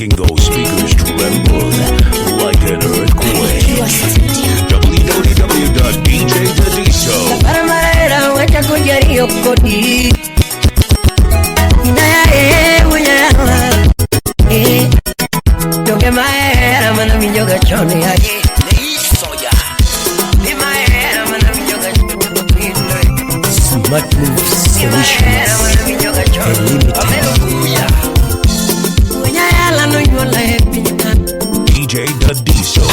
making those speakers tremble like an earthquake. www.djdadiso. Paramarera wacha kujario kodi. Inaya unyala. Toke maera mana mijoga choni aje. Soya. Ni maera mana mijoga choni. Smart Moves Solutions. Hallelujah. Unyala no yola epinya. DJ Dadiso.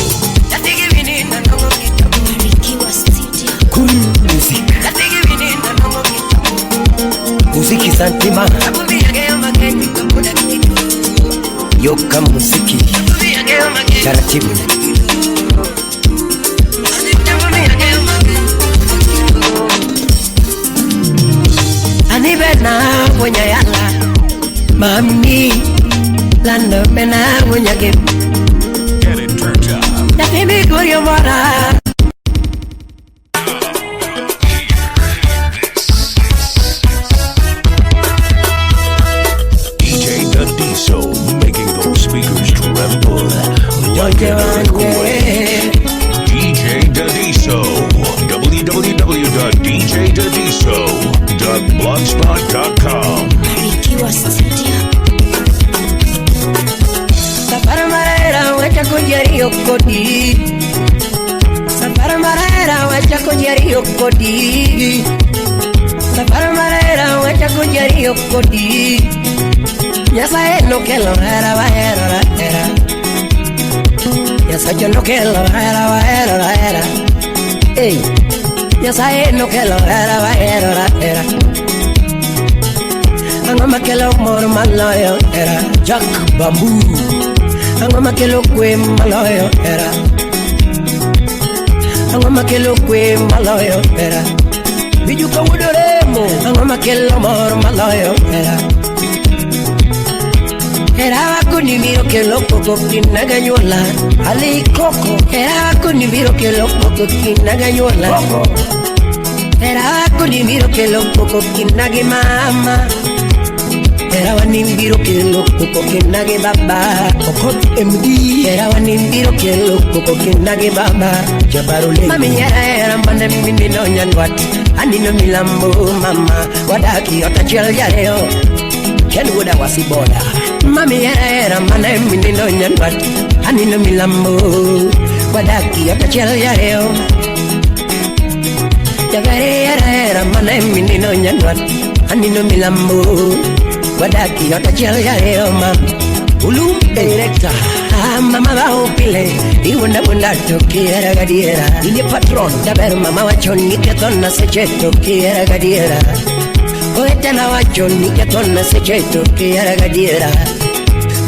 Muziki santima yoka muziki taratibu anibena wonya yala mami lando bena wonya ke Get it turned up. Nakimi goyo mara Making those speakers tremble like an earthquake. DJ Dadiso. www.djdadiso.blogspot.com. Saparamarera wacha kujario kodi. Saparamarera wacha kujario kodi. Saparamarera wacha kujario kodi. Ya sabes lo que lo era, va era. Ya sabes lo que lo era, va era. Ey, ya sabes lo que lo era, va era. Angoma que lo mor malo era Jack Bamboo. Angoma que lo que malo era. Angoma que lo que malo era. Bijuka udoremo. Angoma que lo mor malo era. Era kuni miro que lo poco kina gañola Ali Coco. Era kuni miro que lo poco kina gañola Era kuni miro que lo poco kina ge mama Era wanimbiro que lo poco kina ge baba Coco MD. Era wanimbiro que lo poco kina ge baba Jabarule mami era mbane mimi no nyanwati Anino milambo mama Wadaki otachel yareo Kenwoda wasiboda Mami era mana minino nyanbat Anino milambo Wadaki otachel yareo Jagare era mana minino nyanbat Anino milambo Wadaki otachel yareo mam Ulum director Mama bao pile Iwanda wanda tokiera gadiera Ile patron Daber mama wachoni ketona secheto kiera gadiera Oetana wachoni ketona secheto kiera gadiera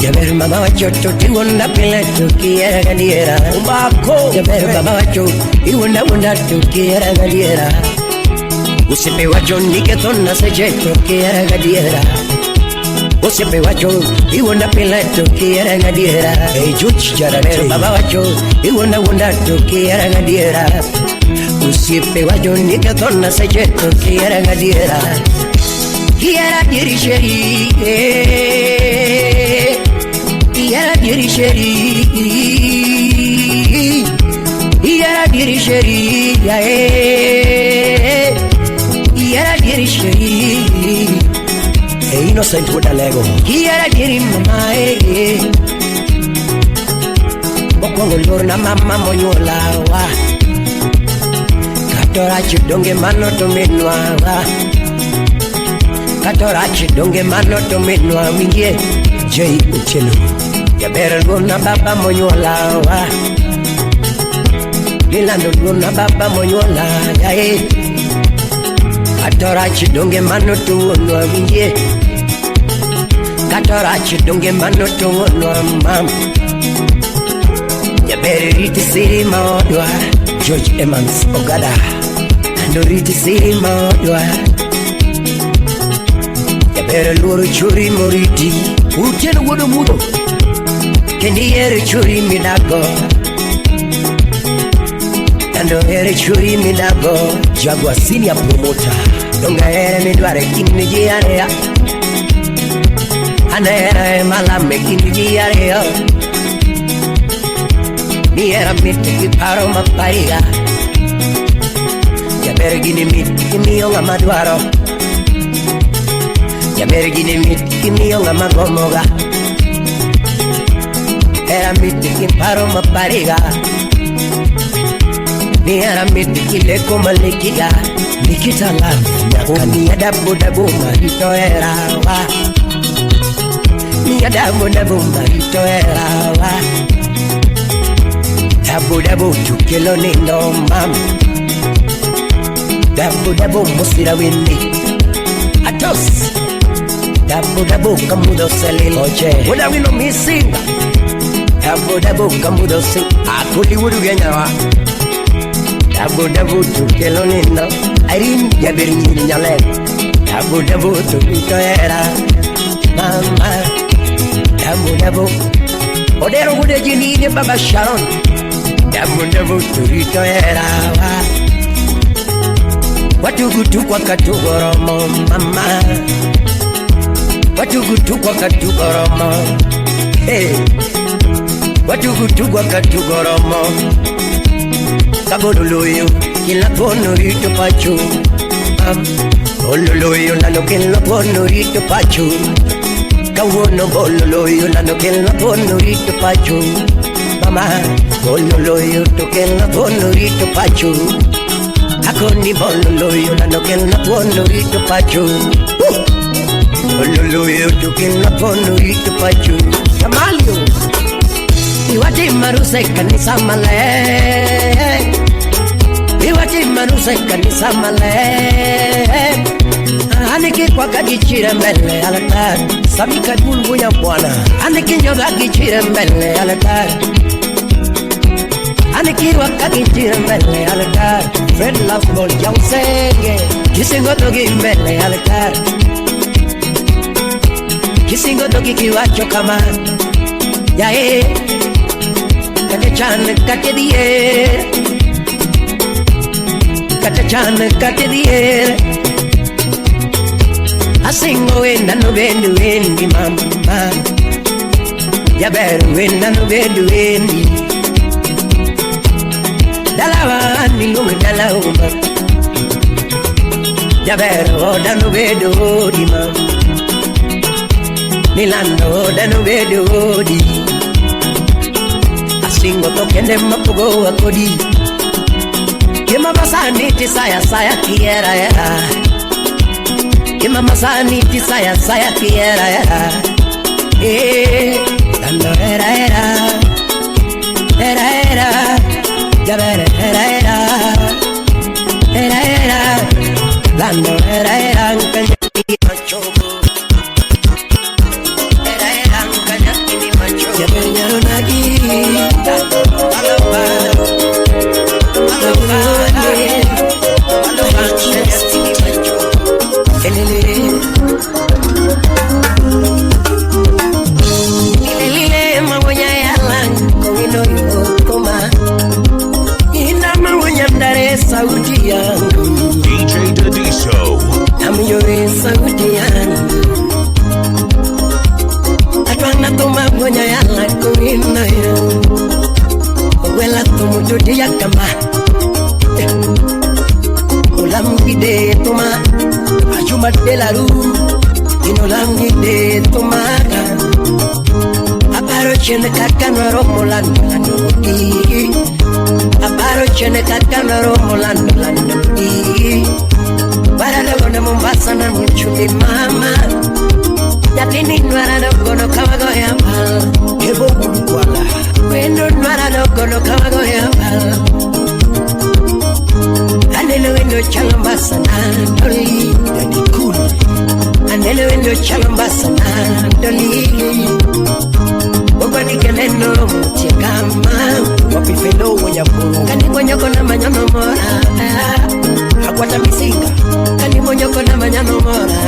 Jaber mama wachoto tiwanda pile tokiera gadiera Umbako Jaber mama wacho Iwanda tokiera gadiera Usipe wachoni ketona secheto kiera gadiera Usipe wacho Iwanda pile tokiera gadiera Hey Juch Jaber mama wacho Iwanda tokiera gadiera Usipe wachoni ketona secheto kiera gadiera Kiera dirisheri Kiera dirisheri Kiera dirisheri Kiera dirisheri Hey Innocent with a Lego Kiera diri mama Bokongo lorna mama moyola wa Katora chidonge mano tomenwa wa Katorachi donge mano to menwa wingie J Uchelo Jabera luna baba monyola wa Nilando luna baba monyola yae Katorachi donge mano to menwa wingie Katorachi donge mano to menwa mam Jabera riti siri maodwa George Emmons Ogada Ando riti siri maodwa Era loro churi moriti Uteno wodo mudo Kendi ere churi minago Ando ere churi minago Jagwa senior promoter Donga ere midware kimni jiarea Anera malame kinijia mi era miti kiparo mapariga ya bergini miti kimiyonga madwaro ya bergini miti kimiyonga magomoga era miti kiparo mapariga mi era miti kileko malikiga nikita lam yakani ya dabu dabu marito era wa ni ya dabu dabu marito era wa dabu dabu chukelo nindo mam dabu dabu musira windi atos dabu dabu kamudo selil oche wada wino misinga dabu dabu kamudo si akuli wudu genyawa dabu dabu chukelo nindo airin jabiri nyale dabu dabu tukito era mama dabu dabu odero wude jini de baba Sharon dabu dabu tukito era watugutu kwa katugoromo mama watugutu kwa katugoromo hey watugutu kwa katugoromo kaboluyo kila kono rito pachu bololoyo nano kila kono rito pachu kawono bololoyo nano kila kono rito pachu mama bololoyo to kila kono rito pachu akoni bololoyo nano kila kono rito pachu bololoyo to kila kono rito pachu kamalio iwati maruse kanisa male iwati maruse kanisa male aniki kwa kagichira mbele altar sabika dungu ya bwana aniki nyoga gichira mbele altar aniki wa kagichira mbele altar friend love ball jausenge kisingo dogi mbele altar kisingo dogi kiwacho kama yae katechan katediye katechan katediye asingo wenda no bendu wendi mama ya beru wenda no bendu wendi dalawa ni lunga dalawa ya beru da no bendu di mama nilando da no bendu di asingo tokende mapugo akodi kema basani tisaya saya kiera era kema masani tisaya saya kiera era dando era ya ver era dando era kanyaki machogo era kanyaki ni machogo ya benyaro nagi DJ Dadiso. I'm your sauti yangu atwana tuma gonya yala kuina ya wela tumujudia ya kama ulamgide tuma ajuma delaru inolamgide tuma aparo chene kakanaro molando landi aparo chene kakanaro molando landi para luego na Mombasa na mchumbi mama yakini nwara dogo no kawago ya mal kebo wala wendo nwara dogo no kawago ya mal anele wendo chalambasa na doli yani cool anele wendo chalambasa na doli ogani keneno mchikama wapifelo wanyapuru kani konyoko na manyono mora akwata misinga kani monyoko na manyano mora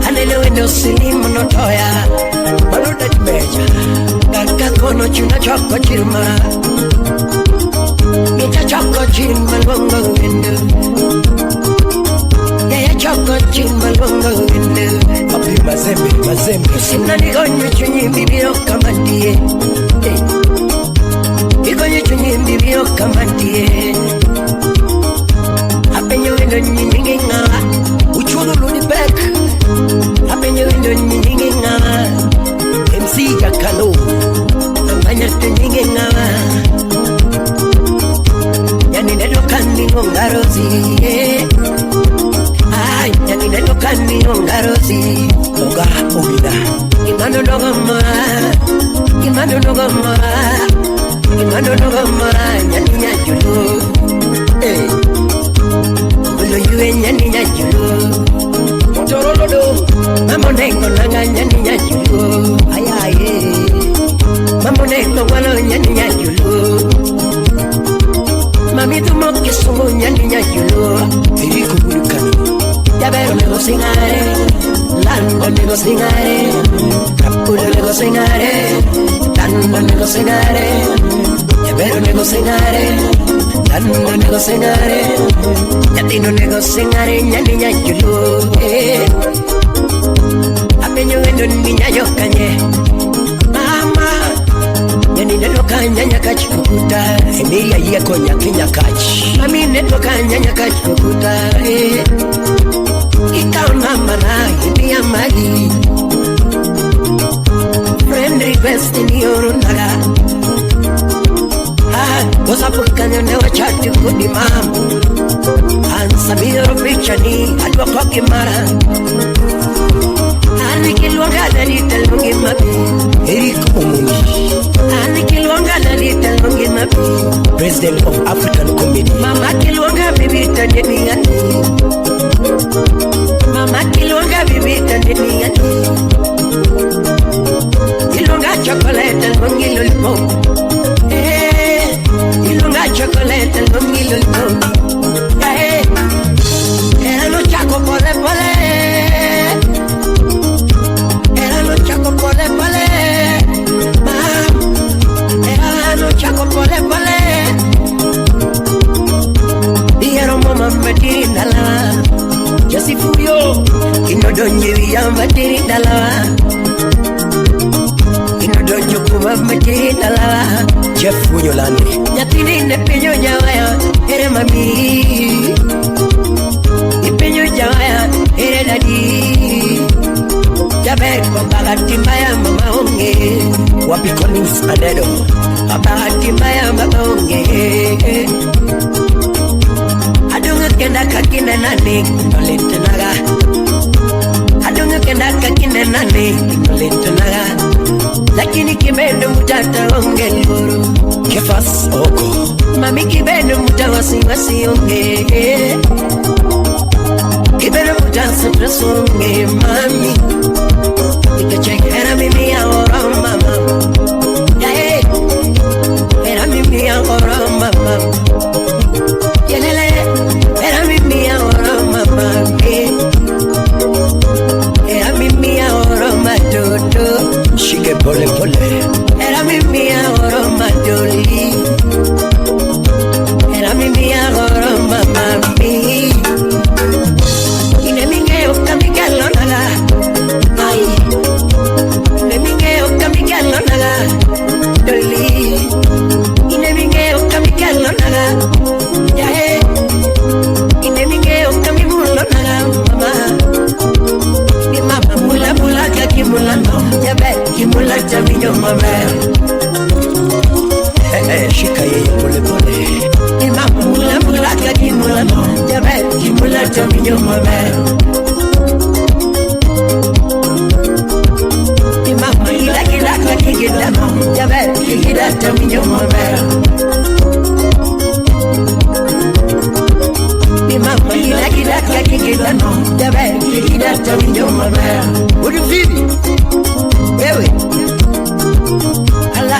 anele wendo silimu notoya maluda jimeja kaka kono chuna choko chirma mita choko chirma longo wendo yaya choko chirma longo wendo Sina nigonyo chunyi bibiro kamandie Nigonyo chunyi bibiro kamandie Apenyo wendo nyingi nga Uchuno luni back Apenyo wendo nyingi nga MC Jakalo Anganya te nyingi nga Yani nedo kani ngongarozi Ay, yani nedo kani ngongarozi Oga, obida Imano nogama Imano nogama Imano nogama Nyani nyajulu Hey Ulo yue nyani nyajulu Motorolodo Mamo nengo nanga nyani nyajulu Ayaye Mamo nengo walo nyani nyajulu Mami tumo kisungu nyani nyajulu Fili kubulukani Yabero nego singare Lando nego singare Kapulo nego singare Lando nego singare Yabero nego singare Lando nego singare Yatino nego singare nyani nyajulu Apenyo wendo ninya yokanye Mama Yani neto kanya nyakachi kukuta Emiria yeko nyaki nyakachi Mami neto kanya nyakachi kukuta Ikao na mana hini ya mali Friend request ni yorunaga Kosa pukanya newa chati kudi mamu Ansa miro picha ni adwa kwa kimara Ani kilwanga dalita lungi mabi Eriko Omungi Ani kilwanga dalita lungi mabi President of African Committee Mama kilwanga bibi tandeni ngani Mama kilwanga bibi tandeni ngani Kilwanga chocolate lungi lollipop Kilwanga chocolate lungi lollipop Era no chaco pole pole Chaco pole pole, no chaco pole pole. Diero mama matiri dala, jasi fuyo. Ino donje via matiri dala, ino donjo kuma matiri dala. Jeff Munyolande, nyatini ne penyo jawaya, ere mami. Ni penyo jawaya, ere daddy. Jabe kwa bahati mbaya mama onge Wapi Collins Adedo Bahati mbaya mama onge Adunga kenda kakine nani Nolete naga Adunga kenda kakine nani Nolete naga Lakini kibendo mutata onge liboro Kefas oko Mami kibendo mutawasi wasi onge Kibendo mutasa preso onge mami Era mimi ahora mama Yeah, era mimi ahora mama Yelele, era mimi ahora mama Era mimi ahora matoto Shike pole pole Era mimi ahora matoli Era mimi ahora mama Ine minge ukamikalo naga Ay Shika yeye pole pole Imam mula mula kaki mula no Jabe kimula chaminyo mame Imam ila kila kaki gida no Jabe kila chaminyo mame Imam ila kila kaki gida no Jabe kila chaminyo mame Uri vivi Ewe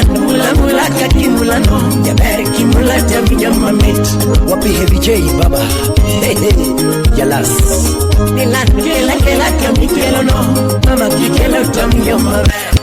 Mula mula kaki mula no Jabari ki mula jaminyo mamit Wapi Heavy J baba Hey hey Yalas Nilan kela kela kami kelo no Mama ki kelo jaminyo mamit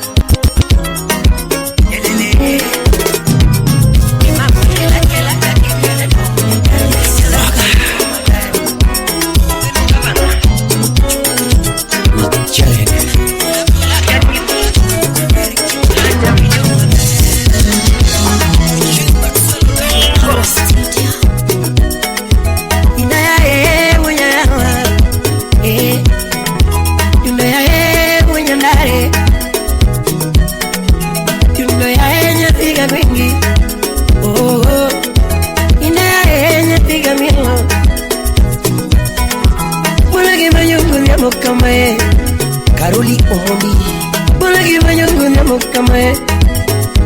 mukamae Karoli Omondi Bona gibanyo ngunya mukamae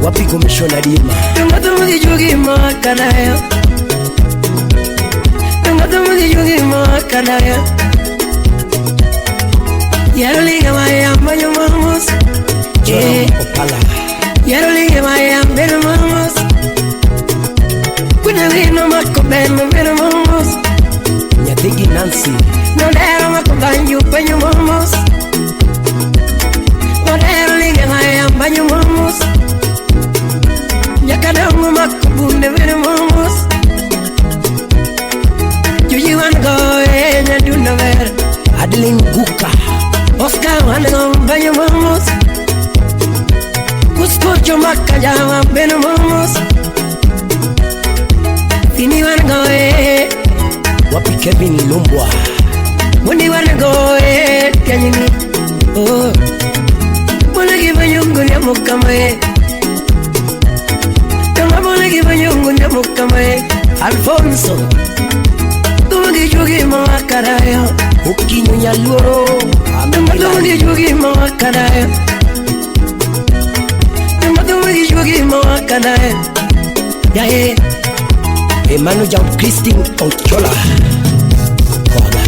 Wapi komishona Dima Tungata mudi jugi makanayo Tungata mudi jugi makanayo Yaroliga maya banyo mamos Opala Yaroliga maya beno mamos Kuna vino mako beno beno mamos Nyategi Nancy Nodero mako banyo banyo mamos Nodero liga maya banyo mamos Nyakadongo mako bunde beno mamos Juji wango nyaduna ver Adeline Guka Oscar wango banyo mamos Kuskocho makajama beno mamos Fini wango Wapi Kevin Lumbwa Mundi wango Kanyini Oh Bona gibanyo ya mukamae Tama bona gibanyo ya mukamae Alfonso Tuma gijugi makarayo Ukinyo nyaluoro Tama gijugi makarayo Tama gijugi makarayo Yae Emmanuel John Christine Ochola Kwaga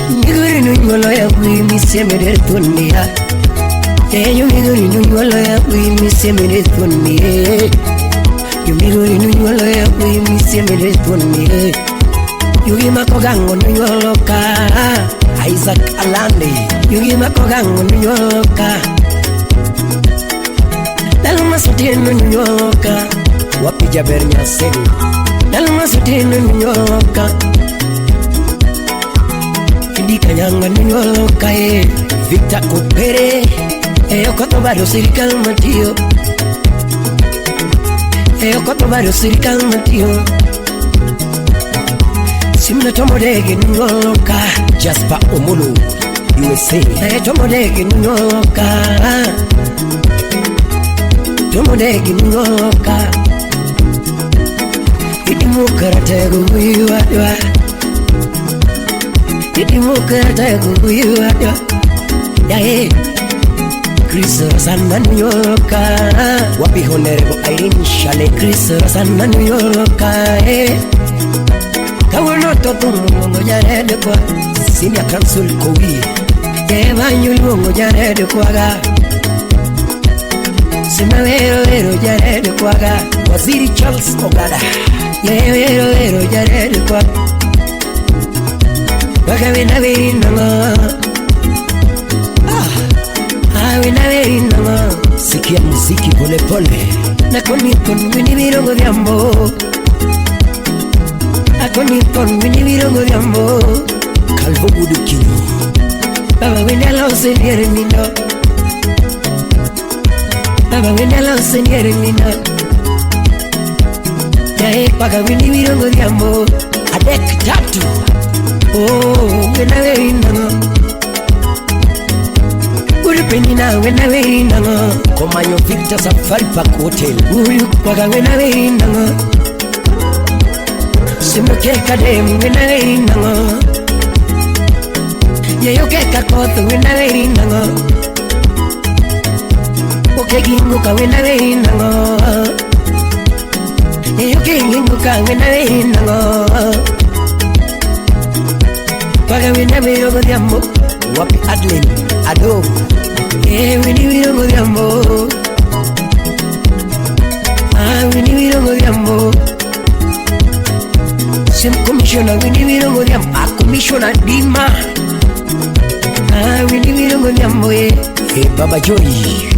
Miguri nunyolo ya kui misemere tunia Yo miguri nunyolo ya kui misemere tunia Yo miguri nunyolo ya kui misemere tunia Yugi makogango nunyolo ka Isaac Alande Yugi makogango nunyolo ka Dalma soteno nunyolo ka Wapi Jabernya Segu Dalma soteno nunyolo ka Indika nyanga nunyolo ka Victor Kupere Koto barrio sirikal matio Koto barrio sirikal matio Simna tomodege nunyolo ka Jasper Omulu USA tomodege nunyolo ka Tomodege nunyolo ka Idimu karategu wiwadwa Idimu karategu wiwadwa Yae Chris Rosanna nunyolo ka Wapi Honorable Irene Shale Chris Rosanna nunyolo ka Kawono totu mungo jarede kwa Senior Council Kowi Yevanyu lungo jarede kwa ga Sima wero jarede kwa ga Waziri Charles Ogada Wero jarede kwa Waka wina wiri nanga Wina wiri nanga Sikia muziki pole pole Nakoni kon wini virongo vyambo Akoni kon wini virongo vyambo Calvo Budukino Baba wina lao seniere mino Baba wina lao seniere mino Yae paka wini virongo vyambo Adek tatu Oh wina wiri nanga Uripinina wina wiri nanga Komanyo Victor Safari Park Hotel Uri paka wina wiri nanga Simuke kadem wina wiri nanga Yeyoke kakoto wina wiri nanga Oke gingo ka wina wiri nanga Yeyoke gingo ka wina wiri nanga Paka wina wiri nanga Wapi Adeline Ado wini virongo vyambo Wini virongo vyambo Sim Commissioner wini virongo vyambo Commissioner Dima Wini virongo vyambo Baba Joy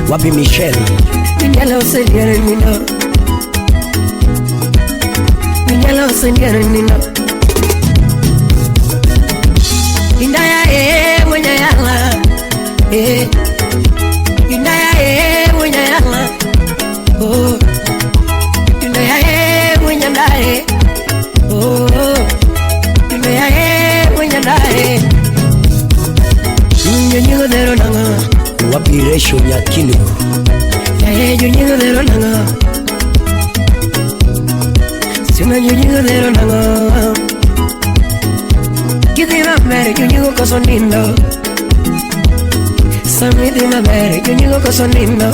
Wapi Michelle Minyala useniere nino Minyala useniere nino Indaya mwenye yala Indaya mwenye yala Oh Indaya mwenye ndae Oh Indaya mwenye ndae Nyonyigo dero nanga Wapi Resho Nyakino Nyonyigo dero nanga Sima nyonyigo dero nanga Kidira mere nyonyigo koso nindo kidima bere Yunyigo koso nindo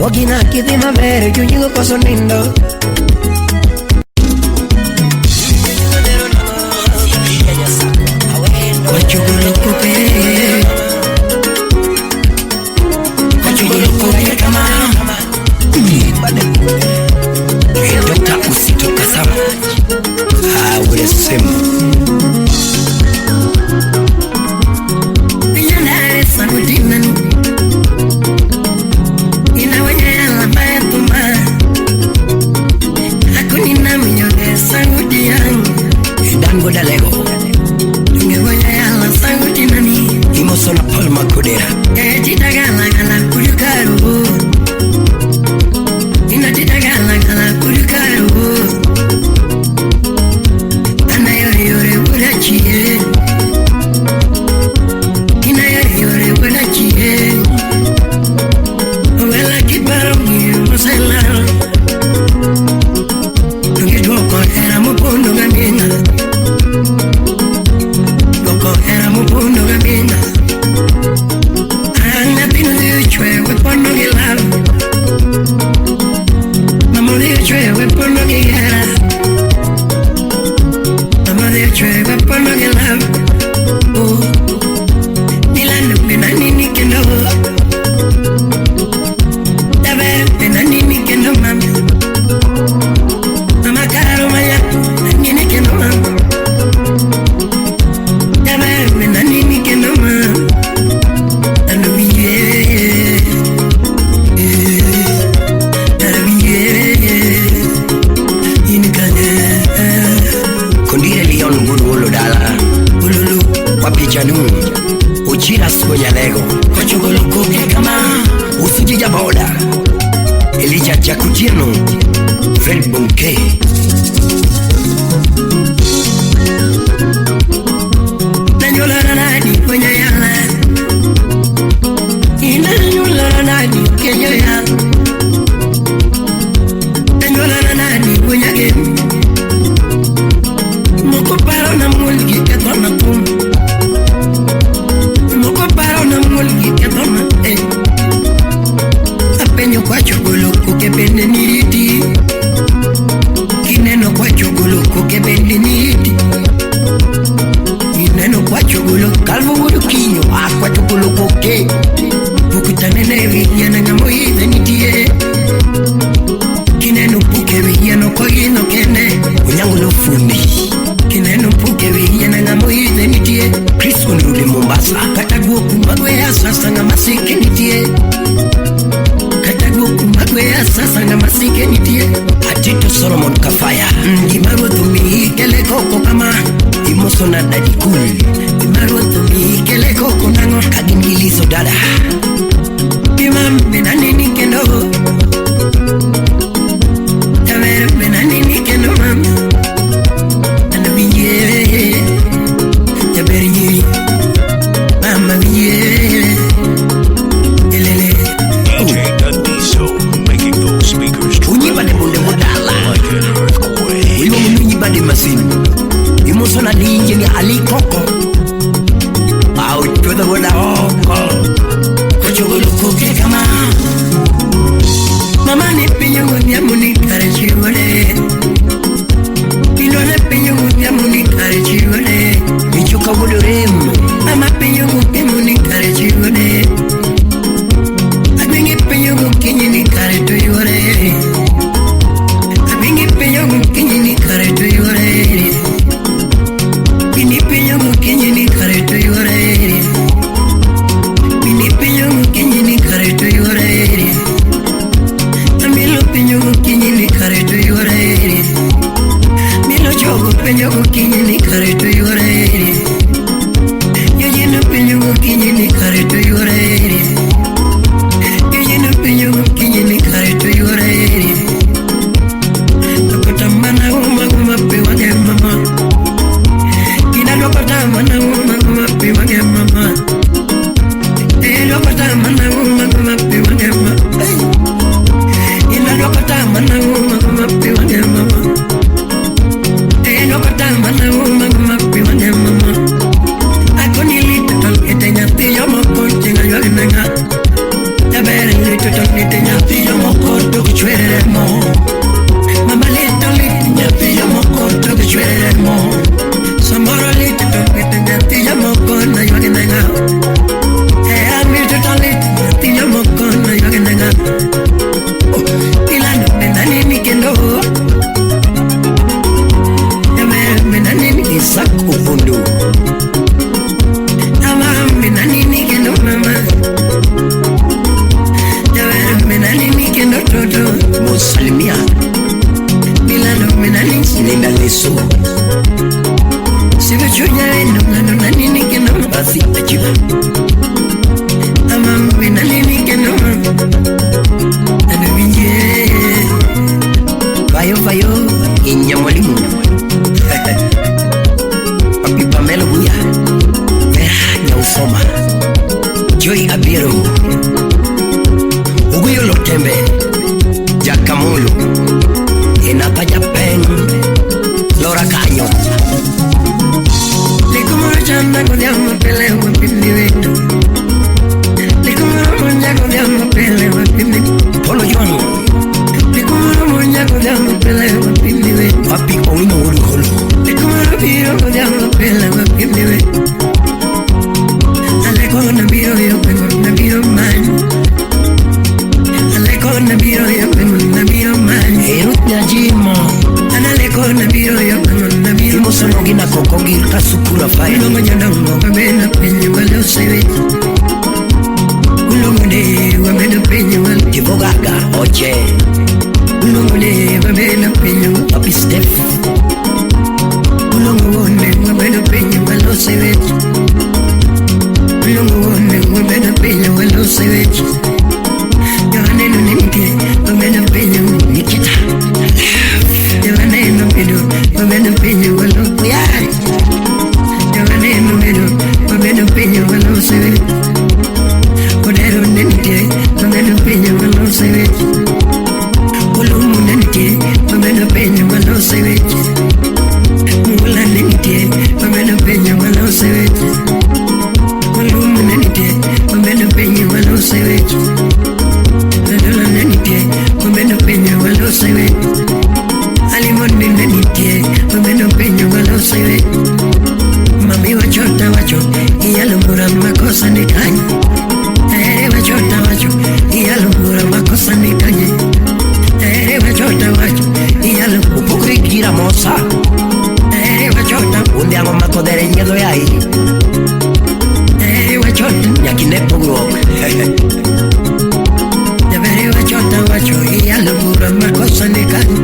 Ogina kidima bere Yunyigo koso nindo Wachugulu kupe Wachugulu kupe kama Dr. Usito Kasama Awe Semu Inyana Samudinan Inawanya Labaya Tuma Hakunina Minyone Samudian Dango Dalego Imosona Palma Kodera Titagala Gala Kurukaru Ina Titagala Gala Kurukaru Anayori Yore Wurachie Inayori Yore Wurachie Wela Kibarongi Mosela Tungitwoko Era Mupondo Gamina Era mupondo gabina Ana pino de chwe we pondo ge love Mamo de chwe we pondo ge era Mamo de chwe we pondo ge love Oh Nilando pena nini kendo Tabe pena nini kendo mami Mama caro maya nini kendo mami Nani que no más, ando bien, Kondire Leon Gulu Dala, Gulu, Wapi Janu, Uchira Soya Lego, Kochugulu Kuke Kama, Usijija Boda, Elijah Jakutiano, Fred Bunke. Kwenye yala Inanyula nani Kenya ya Inanyula nani Kwenye game Moko paro na mulki Ketona kum Moko paro na mulki Ketona Apenyo kwa chugulu Kukebende niriti Kineno kwa chugulu Kukebende niriti Neno kwa chugulu kalvo wulu kinyo Kwa chugulu koke Pukutane nevi yana ngamo hile nitie Kineno pukevi yana kwa hino kene Unyangulo fundi Kineno pukevi yana ngamo hile nitie Chris Unruli Mombasa Kataguo kumbagwe ya sasa nga masike nitie Kataguo kumbagwe ya sasa nga masike nitie Atito Solomon Kafaya Ndimaro tumi kele koko kama Imosona Daddy Cool Imaro tumi kele koko nango Kagingilizo dada Imam benani kendo Tamer benani kendo mam Ando binye Taberinye Mama binye Elele DJ Dadiso making those speakers tremble Unyibade munde modala like an earthquake. Uyo munyibade masini Imosona DJ ni Ali Koko Out to the water Kochugulu kuke kama Mama ni pinyo gunya muni kare chiwale Pino ne pinyo gunya muni kare chiwale Michuka wudu remu Mama pinyo gunya muni kare chiwale Abingi pinyo gunya ni kare tu yuwale Abingi pinyo gunya ni kare tu yuwale Bini pinyo gunya ni kare tu yuwale Bini pinyo gunya ni kare tu yuwale Amilo pinyo gunya ni kare tu yuwale Milo chogo pinyo gunya ni kare tu yuwale Yojino pinyo gunya ni kare tu yuwale Yojino pinyo gunya ni kare tu yuwale Lokotamana uma pe wage mama Ina lokotamana uma pe wage mama Lokotamana uma pe wage mama Ina lokotamana uma pe wage mama Lokotamana uma pe wage mama Akonili tol etenya piyo si ajiba ama menalini keno anavinje fayo inya mwalimu papi Pamela Buya Vera Nyausoma Joy Abiero Uguyo Lotembe Jakamulu Inapa Japan Lora Kanyo Likumura chanda kunyama pele wapindi wetu Likumura mwanya kunyama pele wapindi Polo Yono Likumura mwanya kunyama pele wapindi wetu Papi Owino Uru Holo Likumura biro kunyama pele wapindi wetu Aleko na biro yo pengo na biro man Aleko na biro yo pengo na biro man Erut na jimo Aleko na biro yo pengo na biro Imo sonogi na kokogi kasukura fai Ulongo nyanongo wabena penye wale usewe Ulongo ne wabena penye wale Kibogaga oche Ulongo ne wabena penye wale Papi Steph Ulongo ne wabena penye wale usewe Ulongo ne wabena penye wale usewe Yawane no nimke wabena penye Nikita Yawane no mido wabena penye wale uyari Yawane no mido wabena penye wale usewe Kodero nenike wabena penye wale usewe Ulumu nenike wabena penye wale usewe Mula nenike wabena penye wale usewe Ulumu nenike wabena penye wale usewe Adola nenike wabena penye wale usewe Alimoni nenike wabena penye wale usewe Mami wachota wacho iyalungura makosa nikanye wachota wacho iyalungura makosa nikanye wachota wacho iyalungura Upukrigira mosa wachota undiango makodere nyedo yai wachota nyakine pugro wachota wacho iyalungura makosa nikanye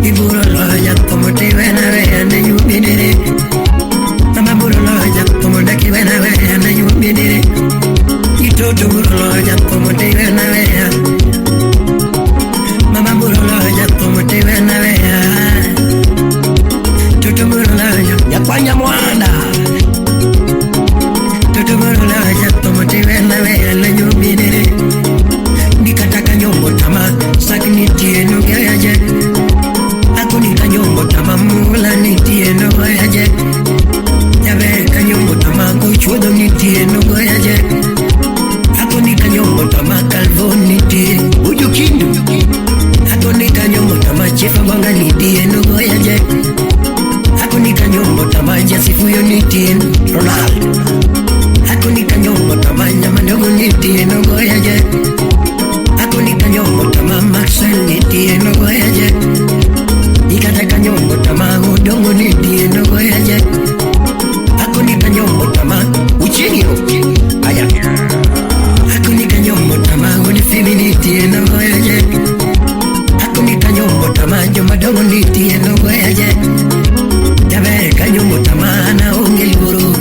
Iburo loja como te ven a ver ande yubinere Mama buro loja como te ven a ver ande yubinere Y todo buro loja como te ven a ver Mama buro loja como te ven a ver Todo buro loja ya kwanya mwana Todo buro loja como te ven a ver ande yubinere Nikataka nyombo tama sakini tieno gaje Akuni kanyombo tamamula nitie no goyaje Yabe kanyombo tamago chuodo nitie no goyaje Akuni kanyombo tamakalvo nitie Uju kindu Akuni kanyombo tamachefa wanga nitie no goyaje Akuni kanyombo tamaja sifuyo nitie Ronald Akuni kanyombo tamanya mandogo nitie no goyaje Akuni kanyombo tamamaxel nitie no goyaje Ikata kanyombo tamago dongo nitie no goyaje Akuni kanyombo tamago uchinyo Aya Akuni kanyombo tamago ni fimi nitie no goyaje Akuni kanyombo tamajo madongo nitie no goyaje Jabe kanyombo tamana ungel guru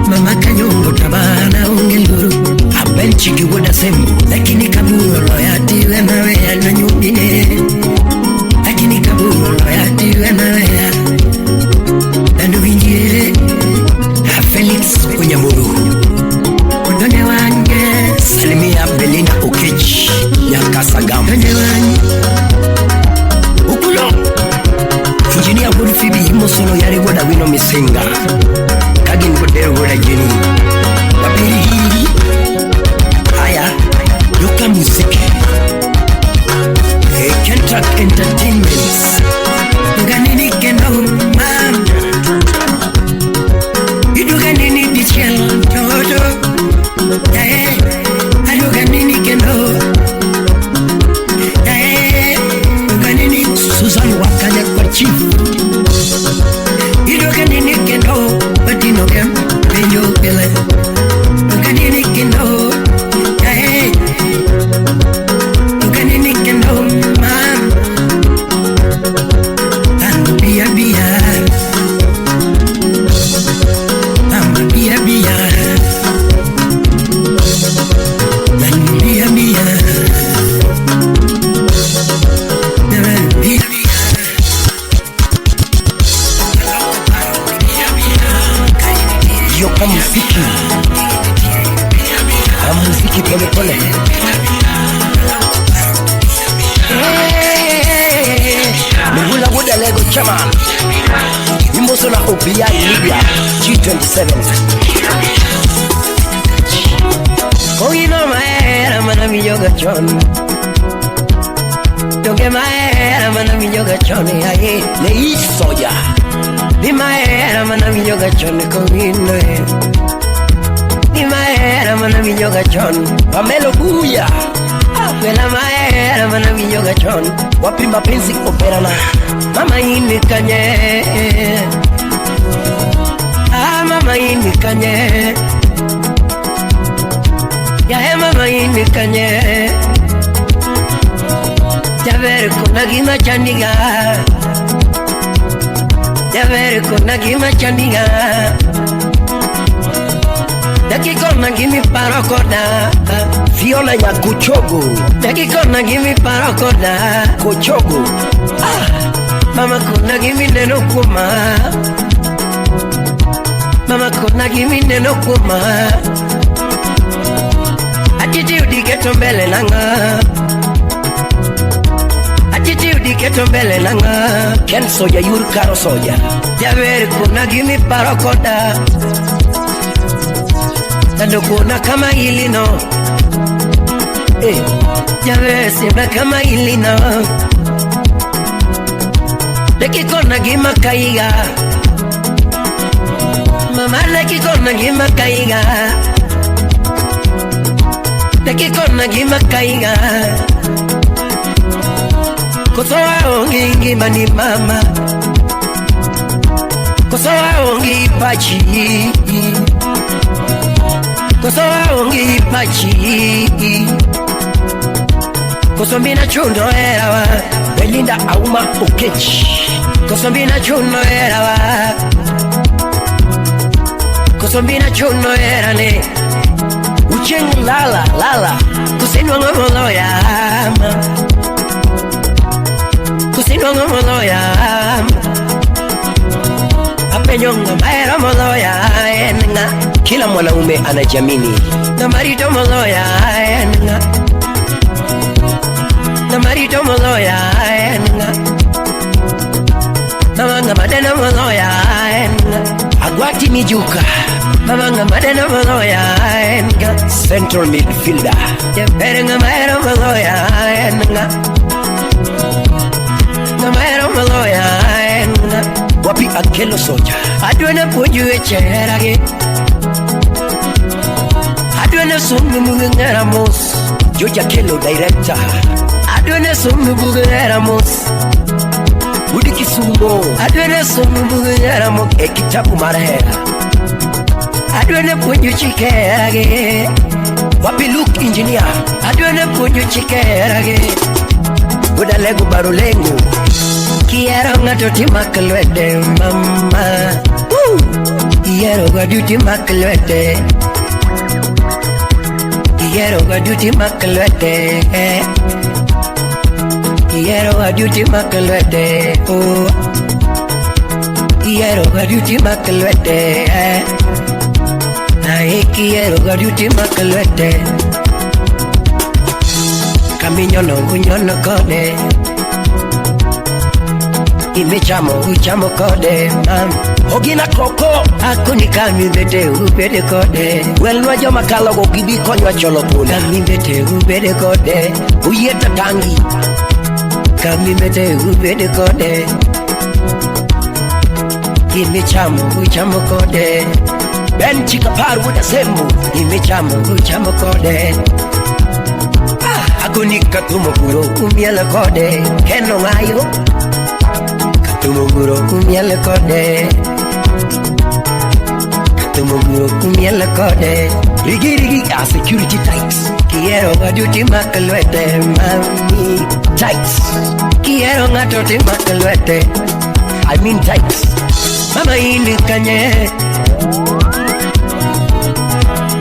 Mama kanyombo tamana ungel guru Abenchi kiwoda sembu Lakini kaburo loyati wenawe na nyubine Lakini kaburo loyati wenawe Nando vinjire Felix Onyamuru Ondone wange Salimia Belinda Okechi Nyakasagam Ondone wange Ukulo Engineer Wood Phoebe Mosono yari woda wino misinga Kagin Bodero woda jini Wapiri hii Aya Yoka muziki Kentrack Entertainment Uganini keno mam Iduganini dichel todo Aduganini keno Uganini Susan Wakanya kwa chief Iduganini keno kamuziki, kamuziki pole pole. Mugula Woda Lego Chaman Imboso na OPI Libya G27. Oh, you know my head, I'm gonna be yoga John. Don't get my head, I'm gonna be yoga Johnny. I hate the East Soya. Be my head, I'm gonna be yoga Johnny. Come in there. Be my head, I'm gonna be yoga John. Pamelo Buya. Well, I'm my head, I'm gonna be yoga John. Wapi mapenzi operana. Mama ini kanye. Mama ini kanye. Ya mama ini kanye. Javer kona gima chandiga. Javer kona gima chandiga. Daki kona gimi parakoda. Fiona ya Kochogo. Daki kona gimi parakoda. Kochogo. Mama kona gimi neno kuma. Mama kona gimi neno kuma. Attitude geto mbele nanga. Attitude geto mbele nanga. Ken soja yur karo soja. Javer kona gimi parakoda. Tando kuna kama ilino. Javer sembra kama ilino. Leki kona gima kaiga. Mama leki kona gima kaiga. Leki kona gima kaiga. Kosoa ongi gima ni mama. Kosoa ongi pachi. Kosoa ongi pachi. Kosombina chundo erawa. Belinda Auma Okechi. Kosombina chuno era wa. Kosombina chuno era ne. Ucheng lala lala. Kusinwa ngomolo ya. Kusinwa ngomolo ya. Apenyonga maera molo ya enga. Kila mwanaume anajiamini. Na marito molo ya enga. Na marito molo ya enga. Mamanga madena moloya enga. Agwati mijuka. Mamanga madena moloya enga. Central midfielder. Jeperenga maero moloya enga. Ngamaero moloya enga. Wapi akelo soja. Adwena puju echerage. Adwena sumu mungera mos. Joja Kelo director. Adwena sumu mungera mos. Budi Kisumo. Adwene sumu mugera mo ekitabu marahera. Adwene punju chikerage. Wapi Luke engineer. Adwene punju chikerage. Buda lego barulengo. Kiero ngatoti makalwede mama. Kiero gaduti makalwede. Kiero gaduti makalwede. Quiero a duty makalwete, oh. Quiero a duty makalwete, ay quiero a duty makalwete. Camino no guñono code. Y me chamo code, mam. Ogina koko, akuni kami bete ubede code. Well no yo makalo go gibi konyo cholo pula. Kami bete ubede code, uyeta tangi. Kami mete ubede kode. Kimi chamo kode. Ben chika paru wuda sembu. Kimi chamo kode. Akuni katumo guro umiele kode. Keno ngayo. Katumo guro umiele kode. Katumo guro umiele kode. Rigi a security tights. Quiero a duty makalwete mami. Tights. Quiero ngatote makalwete. I mean tights. Mama ini kanye.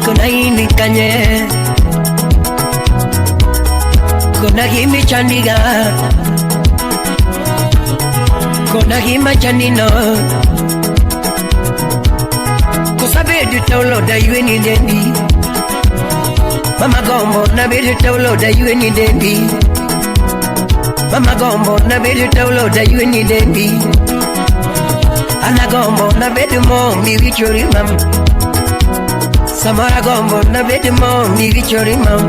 Kuna ini kanye. Kuna gimi chandiga. Kuna gima chandino. Kusabe bedu taulo da you ni dendi. Mama gombo na bedu taulo da you ni dendi. Mama gombo na bedu taulo da you ni dendi. Ana gombo na bedu mo mi vichori mam. Samara gombo na bedu mo mi vichori mam.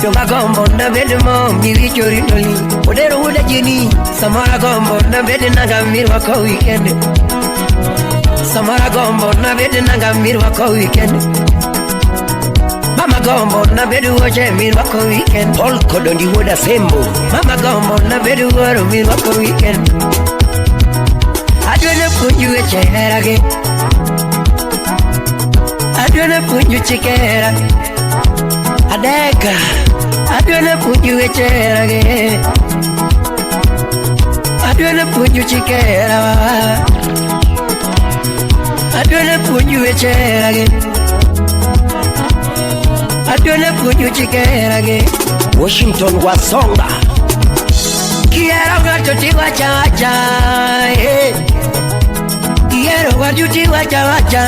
Jonga gombo na bedu mo mi vichori doli. Odero uda jini. Samara gombo na bedu nanga mirwa ko weekend. Samara gombo na bedu nanga mirwa ko weekend. Mama gombo na bedu oje mirwa ko weekend. All kodondi woda sembo. Mama gombo na bedu woro mirwa ko weekend. Adwana punju echerage. Adwana punju chikera. Adeka. Adwana punju echerage. Adwana punju chikera. Adwana punju echerage. Adwana punju chikera. Washington wasonga. Quiero gato wacha wacha. Quiero gato wacha wacha.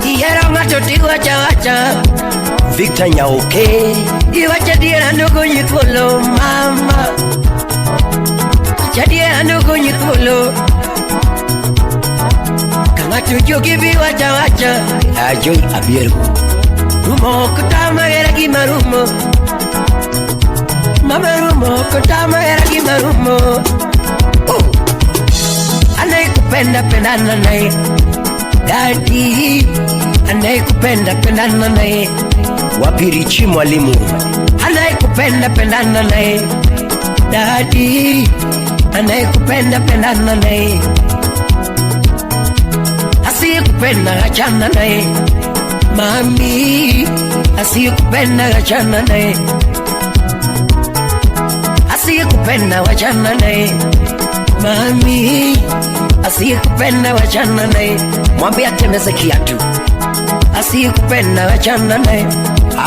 Quiero gato wacha wacha. Victor Nyauke. Iwacha diera ndogo nyikolo mama. Chadiera ndogo nyikolo. Kama tujoki biwacha wacha. Ajoy abieru. Rumo kutama era gimarumo. Mama rumo kutama era gimarumo. Anayekupenda pendana naye. Daddy anayekupenda pendana naye. Wapirichi mwalimu. Anayekupenda pendana naye. Daddy anayekupenda pendana naye. Asiyekupenda achana naye. Mami asiyekupenda achana naye. Asiyekupenda wachana naye. Mami asiyekupenda wachana naye. Mwambie atembeze kiatu. Asiyekupenda wachana naye.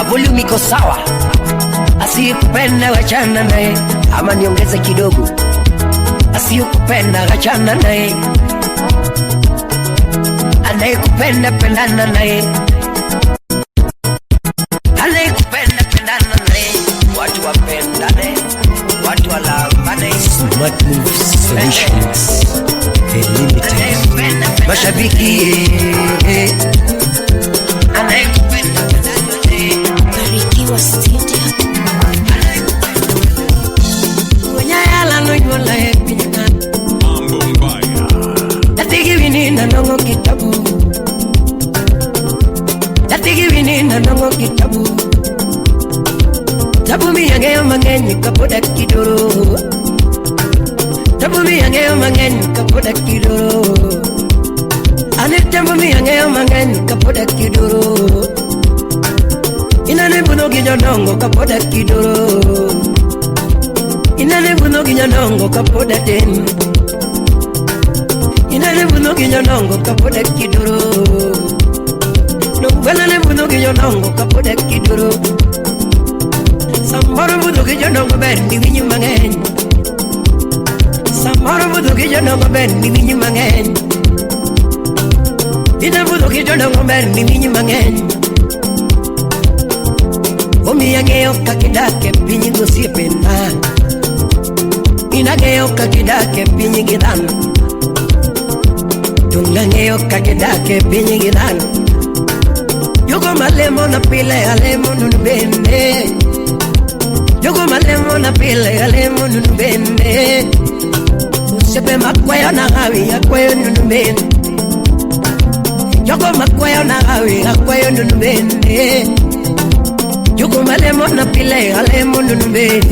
Volume iko sawa. Asiyekupenda wachana naye. Ama niongeze kidogo. Asiyekupenda wachana naye. Anayekupenda pendana naye. Anayekupenda pendana naye. Watu wapendane. Watu walambane. Smart Moves Solutions Limited. Mashabiki anayekupenda pendana naye. Barikiwa Studio. Wanyala no yola epinyana. Tatigi winina nongo kitabu. Tatigi winina nongo kitabu. Tabu mi yangeyo mangenyi kapoda kidoro. Tabu mi yangeyo mangenyi kapoda kidoro. Ane tabu mi yangeyo mangenyi kapoda kidoro. Inane buno ginyonongo kapoda kidoro. Inane buno ginyonongo kapoda ten. Inane buno ginyonongo kapoda kidoro. Nungwelane buno ginyonongo kapoda kidoro. Samaro budo ke jonongo ben ni winyi mangen. Samaro budo ke jonongo ben ni winyi mangen. Ina budo ke jonongo ben ni winyi mangen. Omi yangeo kakidake pinyi gosipena. Ina geo kakidake pinyi gidan. Tunga ngeo kakidake pinyi gidan. Yogo malemo na pile alemo nunubene. Yogo malemo na pile alemo nunubene. Usepe makwayo na hawi akwayo nunubene. Yogo makwayo na hawi akwayo nunubene. Yogo malemo na pile alemo nunubene.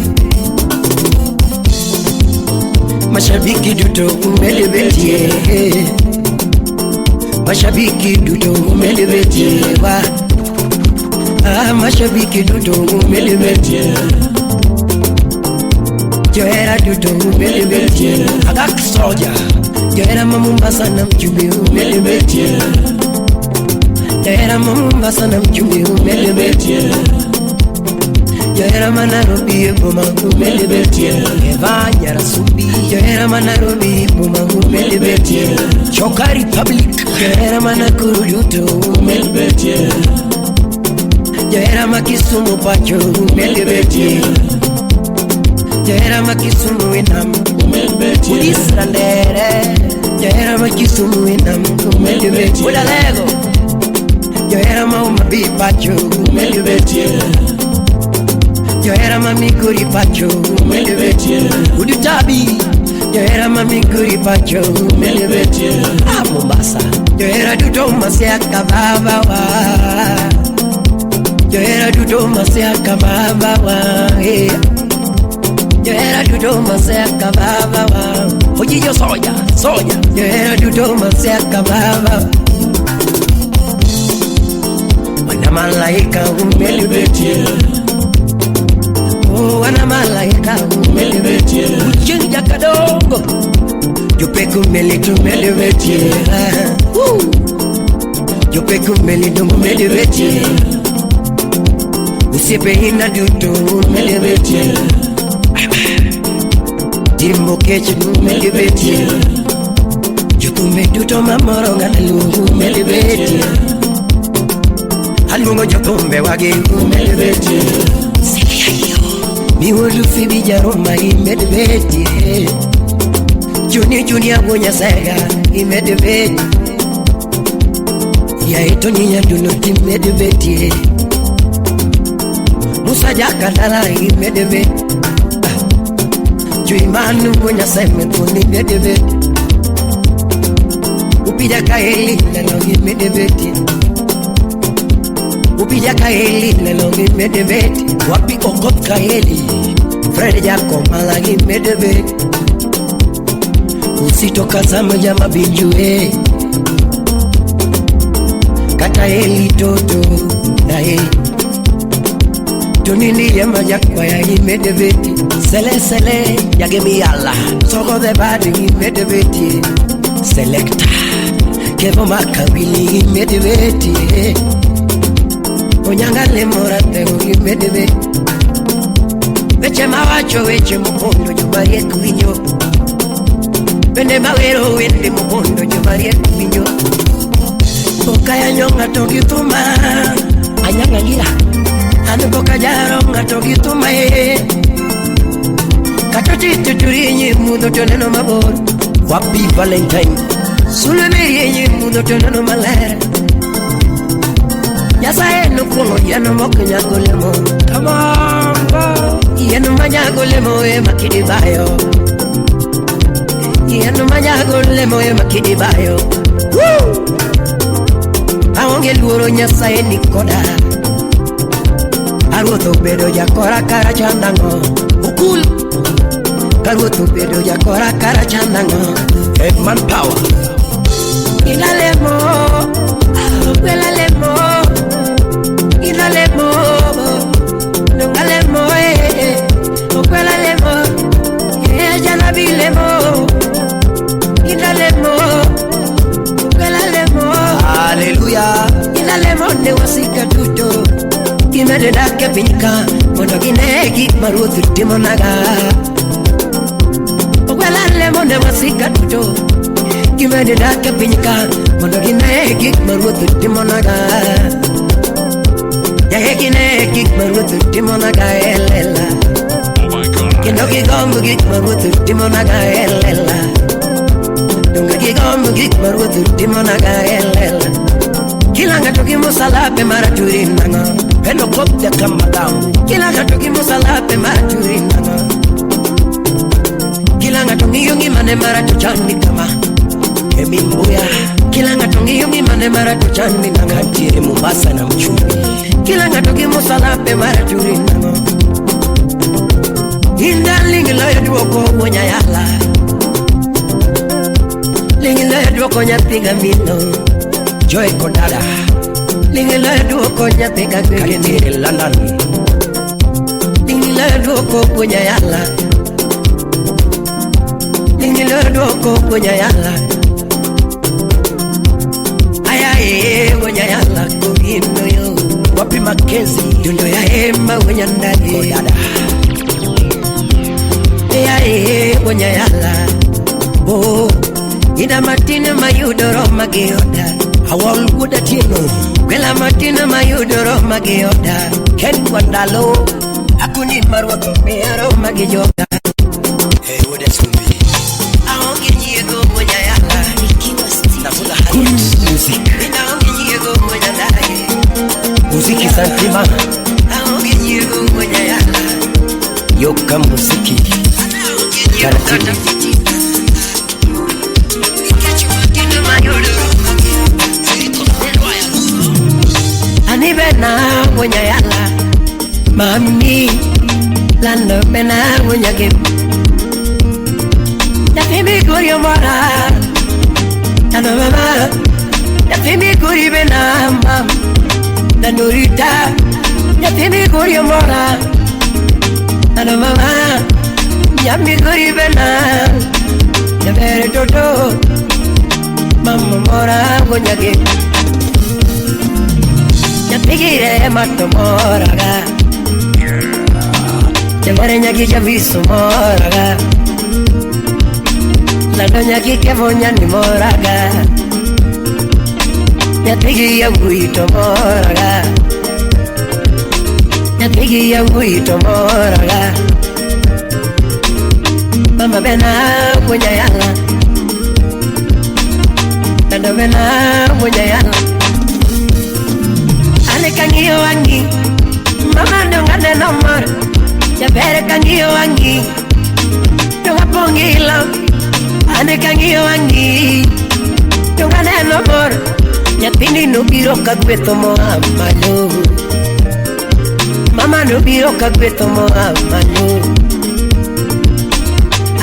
Mashabiki duto umelebetie. Mashabiki duto umelebetie wa. Mashabiki duto umelebetie. Joera duto umelebetie. Agak soja. Joera mamumbasa na mchumbi umelebetie. Joera mamumbasa na mchumbi umelebetie. Johera Manarobi Bumangu Melibeti Evanya Rasumbi Johera Manarobi Bumangu Melibeti Choka Republic Johera Manakuru Yuto Melibeti Johera Makisumu Pacho Melibeti Johera Makisumu Inam Melibeti Ulisrandere Johera Makisumu Inam Melibeti Udalego Johera Maumabi Pacho Melibeti Johera mami kuri pacho melibeti Udutabi Johera mami kuri pacho melibeti Mombasa Johera duto masiaka baba wa Johera duto masiaka baba wa Johera duto masiaka baba wa Ojiyo soya Johera duto masiaka baba Wana malaika melibeti Wana malaika umelibeti Uchinja kadogo Jupeku melitu melibeti Jupeku melitu melibeti Usipe hina duto melibeti Timbo kechi melibeti Jukume duto mamoronga nalu melibeti Halungo jukumbe wage melibeti Miwulu fibi jaroma imedebeti Juni abunya sega imedebeti Ya ito ninya dunuti imedebeti Musa jakatala imedebeti Jui manu bunya seme kuni imedebeti Upija kaeli lelongi imedebeti Upija kaeli lelongi imedebeti Wapi okot kaeli Fred Jacob malagi medebe Usitoka sama jama binjue Kata eli toto na he Tunini ya majakwa ya imedebeti Sele ya gemi Allah Soko the badi imedebeti Selecta Kevo makawili imedebeti Onyangale morate imedebeti Veche mawacho veche mupondo jubarie kuinyo Bende mawero wende mupondo jubarie kuinyo Bokaya nyonga togituma Anyanga gira Anu boka jaro nga togituma Katoti tuturinyi mudo toneno mabor Wapi Valentine Suleme yenye mudo toneno malere Yasa eno kumo yano moku nyagolemo Come on, go Yenu manyagolemo makidibayo Yenu manyagolemo makidibayo Woo! Aonge luoro nyasaye nikoda Aruto bedo jakora kara chandango Ukul Karuto bedo jakora kara chandango Headman power Ilalemo Welalemo Ilalemo Nungalemo Okwelalemo Janabilemo Ilalemo Okwelalemo Hallelujah Ilalemo ne wasika tuto Kimede dake pinyika Mono ginegi maruthi timonaga Okwelalemo ne wasika tuto Kimede dake pinyika Mono ginegi maruthi timonaga Yahekine kik maruthi timonaga elela Kendo gigombo gik maruthi timonaga elela Dunga gigombo gik maruthi timonaga elela Kilanga toki musalape maraturi nanga Pendo kopte kamadamu Kilanga toki musalape maraturi nanga Kilanga toki yungi mane maratu chandi kama Emi mbuya Kilanga toki yungi mane maratu chandi nanga Katiri Mombasa na mchumbi Kilanga toki musalape maraturi nanga Inda lingi loya duoko mwonya yala Lingi loya duoko nyapiga mino Joy Kodada Lingi loya duoko nyapiga Katiri London Lingi loya duoko mwonya yala Lingi loya duoko mwonya yala Ayaye mwonya yala Kuhino yo Wapi Makezi Dundo ya hema mama wenyandagi dada Wanyayala Oh Ina matina mayudoro magioda Awal guda tino Kwela matina mayudoro magioda Ken wandalo Aku ni marwa kumiaro magijoda Hey what is me Aongi nyego wanyayala Nafula hayat Music Inaongi nyego wanyadagi Musiki santima Aongi nyego wanyayala Yoka musiki Ani bena wonya yala Mami Lando bena wonya gim Yafimi kuri mora Ano mama Yafimi kuri bena mam Nanurita Yafimi kuri mora Ano mama Yami kuri bena Yabere toto Mama mora wonya gim Yapigire mato moraga Yamare nyaki javisu moraga Lando nyaki kevonya ni moraga Yapigi ya guito moraga Yapigi ya guito moraga Mama bena wonya yala Lando bena wonya yala Ane kangio wangi Mama ndongane nomor Jabere kangio wangi Ndonga pongilo Ane kangio wangi Ndongane nomor Nyapini nubiro kagweto mohamalo Mama nubiro kagweto mohamalo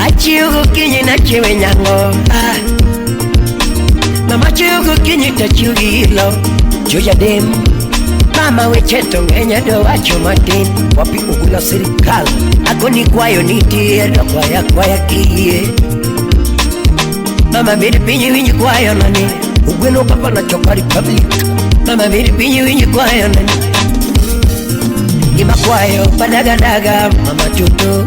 Achiugu kinyi na chiwe nyango Mama chiugu kinyi tachiugilo Joja dem Mama wecheto ngenya do wacho matin Wapi ugula serikali Ako ni kwayo nitie do kwaya kiye Mama bidi pinyi winyi kwayo nani Ugweno papa na choka republic Mama bidi pinyi winyi kwayo nani Ngima kwayo padagadaga mama chuto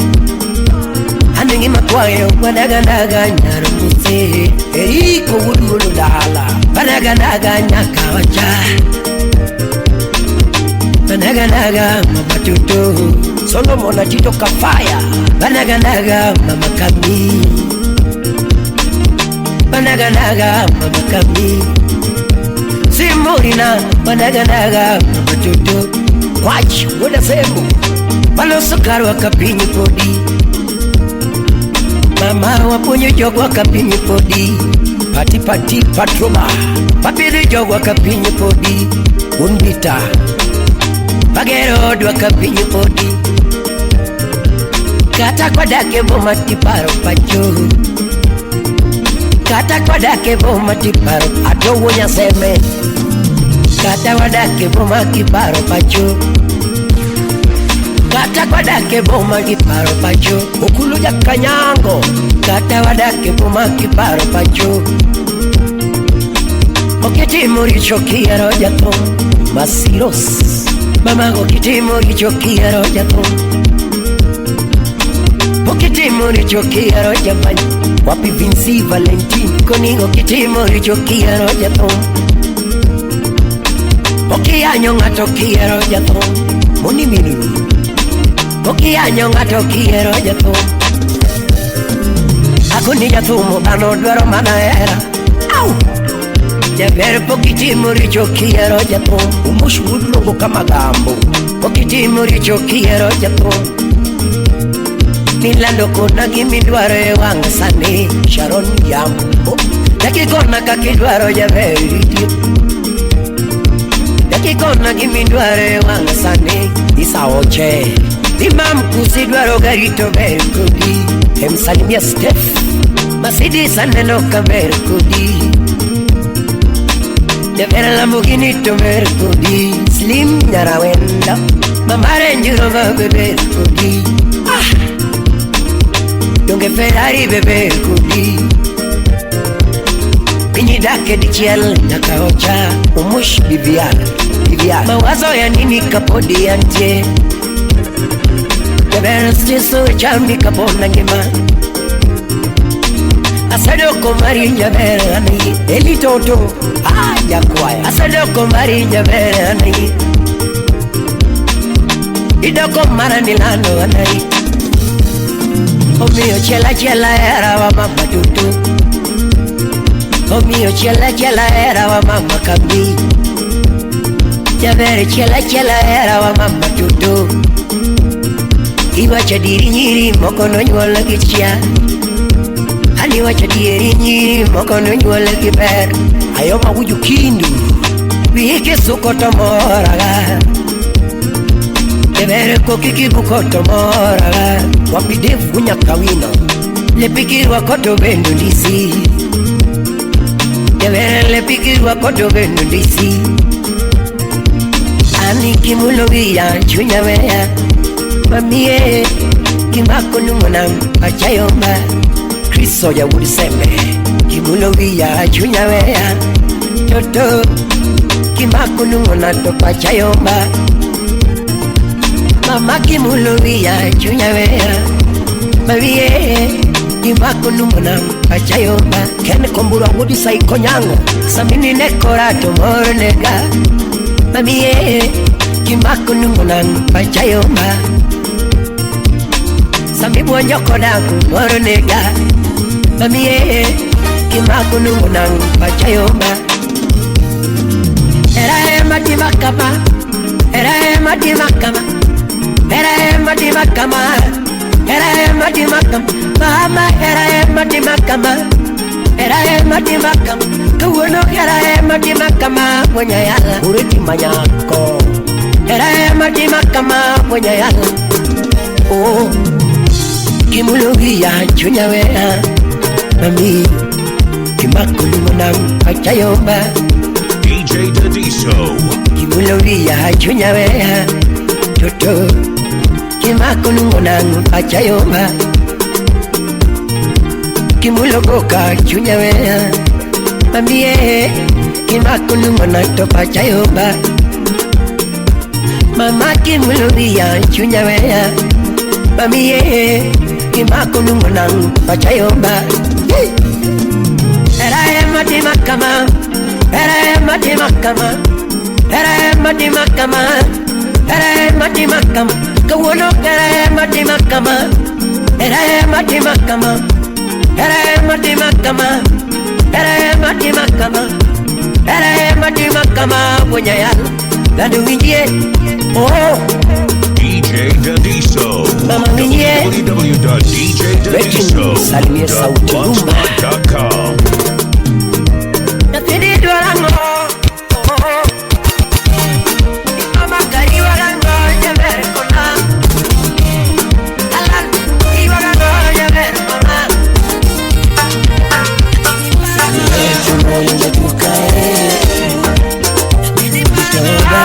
Ane ngima kwayo padagadaga nyarumuse Eriko wudulu dala Padagadaga nyaka wacha Banaganaga mama tutu Solomon ajito kafaya Banaganaga mama kami Banaganaga mama kami Simurina Banaganaga mama tutu Wachi wada semu Palo sukar wakapinyi podi Mama wapunyo jog wakapinyi podi Pati patroma Papiri jog wakapinyi podi Unbita Pagero dwa kapinyi podi Kata kwa dake boma tiparo pacho Kata kwa dake boma tiparo Ato wonya seme Kata kwa dake boma kiparo pacho Kata kwa dake boma kiparo pacho Ukuluja kanyango Kata kwa dake boma kiparo pacho Okiti muri chokia roja to Masiros Mama go kitimori chokia roja to Pokitimori chokia roja bani Wapi Vinci Valentine Konigo kitimori chokia roja to Pokia nyonga tokia roja to Moni minuru Pokia nyonga tokia roja to Ako nija tumo bano dwaro mana era Au Jabere pokitimori chokia roja to Umushu udlogo kama gambo Pokitimori chokia roja to Nilando kona gimidware wanga sani Sharon Yambo Daki kona kakidwaro jabere Daki kona gimidware wanga sani Isa oche Imam kusidwaro garito bere kudi Emsalimia Steph Masidi saneno kabere kudi Jabere Lamborghini to Mercudi Slim Narawenda Mamare Njurova bebe Kudi Donge Ferrari bebe Kudi Pinyi dake di chiel Nakaocha Umush Viviana Mawazo ya nini kapodi ante Jabera stesso chambi kapona ngema Asadoko mari jabera nai Eli toto ya kwaya Asadoko mari jabera nai Idoko mara nilano nai Omio chela chela era wa mama tutu Omio chela chela era wa mama kambi Jabera chela chela era wa mama tutu Iwa chadiri nyiri mokono nyuola kichia Hani wa chadiri nyiri mokono nyuola kiber Ayoma wuju kindu Wike sukoto moraga Jabera kokiki bukoto moraga Wapidevu nyakawino Lepikiri wakoto bendo disi Jabera lepikiri wakoto bendo disi Ani kimulo wia chunya wea Mamie kimako numonang achayomba Kristo ya wudiseme Kimulo wia chunya wea Toto kimako numonato pachayomba Mama kimulo wia chunya wea Mamie kimako numonang achayomba Kene kombura wudisa ikonyango Samini nekorato moronega Mamie kimako numonang pachayomba Sami buonyoko daku moronega Mamie kimako numonang pachayomba Era ema di makama Era ema di makama Era ema di makama Era ema di makama Mama era ema di makama Era ema di makama Kuwono era ema di makama Mwenye yala ureti manyako Era ema di makama Mwenye yala Oh Kimulugia chunya wea Mami Kimako numonang pachayomba DJ Dadiso. Kimulugia chunya wea Toto Kimako numonang pachayomba Kimulogoka chunya wea Mami Kimako numonang to pachayomba Mama kimulugia chunya wea Mami Kimako numonang pachayomba Era ema di makama Era ema di makama Era ema di makama Era ema di makama Kawono era ema di makama Era ema di makama Era ema di makama Era ema di makama Era ema di makama Punya yala Ladu winjie Oh DJ Dadiso. Mama winjie www.djdadiso.blogspot.com. Natidi duarango Mama kari warango Jaber kona Alan Iwarango Jaber kona Chumo yunga tukae Itoba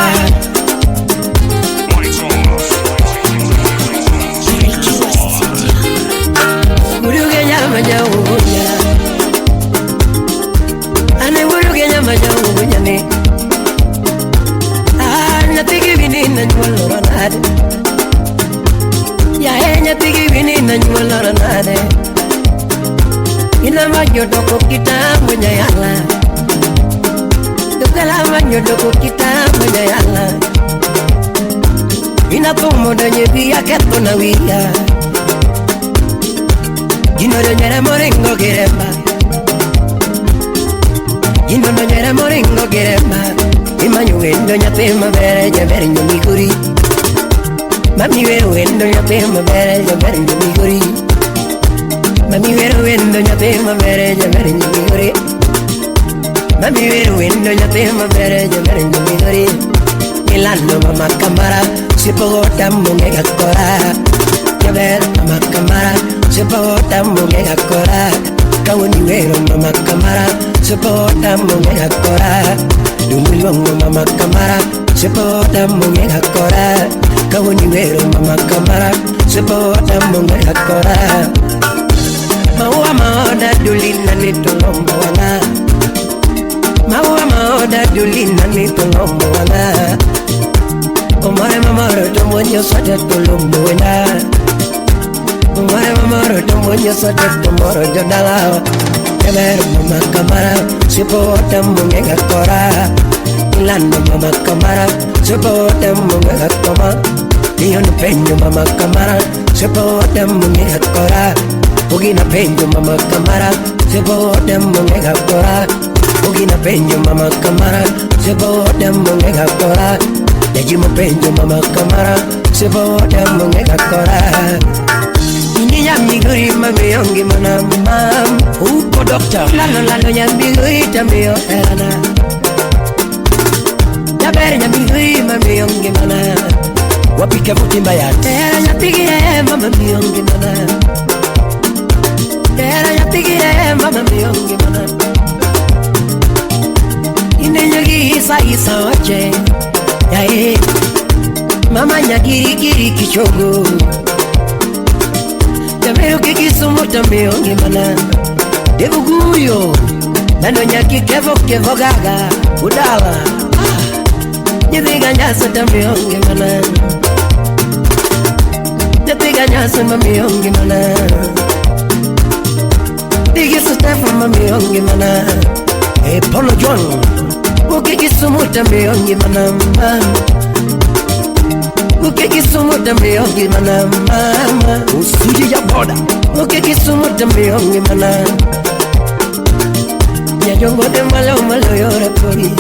Buruge nyama nyaunya Ane buruge nyama nyaunya ne Nyatigi vini na nyuolora nade Ya nyatigi vini na nyuolora nade Ina manyodo ko kitabu nya yala Dukala manyodo ko kitabu nya yala Ina pomoda nyebiya keto na wiya Jino do nyere moringo giremba Jino do nyere moringo giremba Imanyu wendo nyapema bere jabere nyamiguri Mami wero wendo nyapema bere jabere nyamiguri Mami wero wendo nyapema bere jabere nyamiguri Mami wero wendo nyapema bere jabere nyamiguri Milano mama kamara Sipogota munge gakora Jaber mama kamara Sipogota munge gakora Kawuni wero mama kamara Sipogota munge gakora Dumulongo mama kamara Sipogota munge gakora Kawuni wero mama kamara Sipogota munge gakora Maua maoda dulina nitolombo wana Maua maoda dulina nitolombo wana Omare mamaro tomo Dios allá tolombo wana Mare mamaro tomonya sote tomoro jodala. Ever mama kamara sipo tamunga kora. Ilando mama kamara sipo tamunga koma. Dion penyo mama kamara sipo tamunga kora. Ugina penyo mama kamara sipo tamunga kora. Ugina penyo mama kamara sipo tamunga kora. Yajimo penyo mama kamara sipo tamunga kora. Ninya miguri mami yongi mana mam uko doctor lalo nya miguri tamio erana ya bere nya miguri mami yongi mana wapike mutimba ya tera nya pigie mama yongi mana tera nya pigie mama yongi mana inenya isa oche ya mama nya giri kichogo Tamero que quiso también mana Debuguyo Nano nyaki kevo gaga Udala Nyebiga nyasa también mana Nyebiga nyasa mami mana Digi su tefu mami mana Polo John Uke kiso también mana Uke kisumu tambi ongi mana mama Usuji ya boda Uke kisumu tambi ongi mana Nyajongo de malo yora pori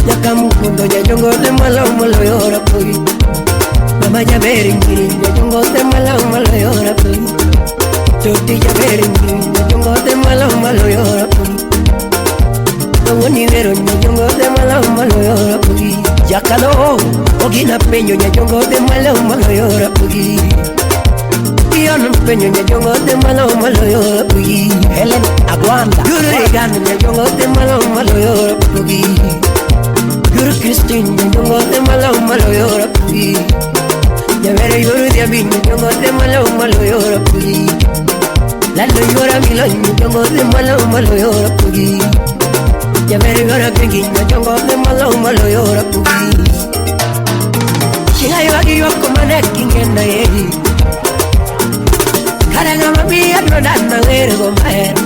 Nyakamukundo nyajongo de malo yora pori Mama ya beringiri nyajongo de malo yora pori Toti ya beringiri nyajongo de malo yora pori Woni vero nyajongo de malo yora pori Yakalo Ogina peño nyongo de malo yora pugi Ion peño nyongo de malo yora pugi Helen Aguanda Yuri gan nyongo de malo yora pugi Yuri Christine nyongo de malo yora pugi Yavere yuri de abin nyongo de malo yora pugi Lalo yora milo nyongo de malo yora pugi Yavere yora pingi nyongo de malo yora pugi Chinga yogi yoko maneki ngenda yedi Karanga mabia dona were go mahera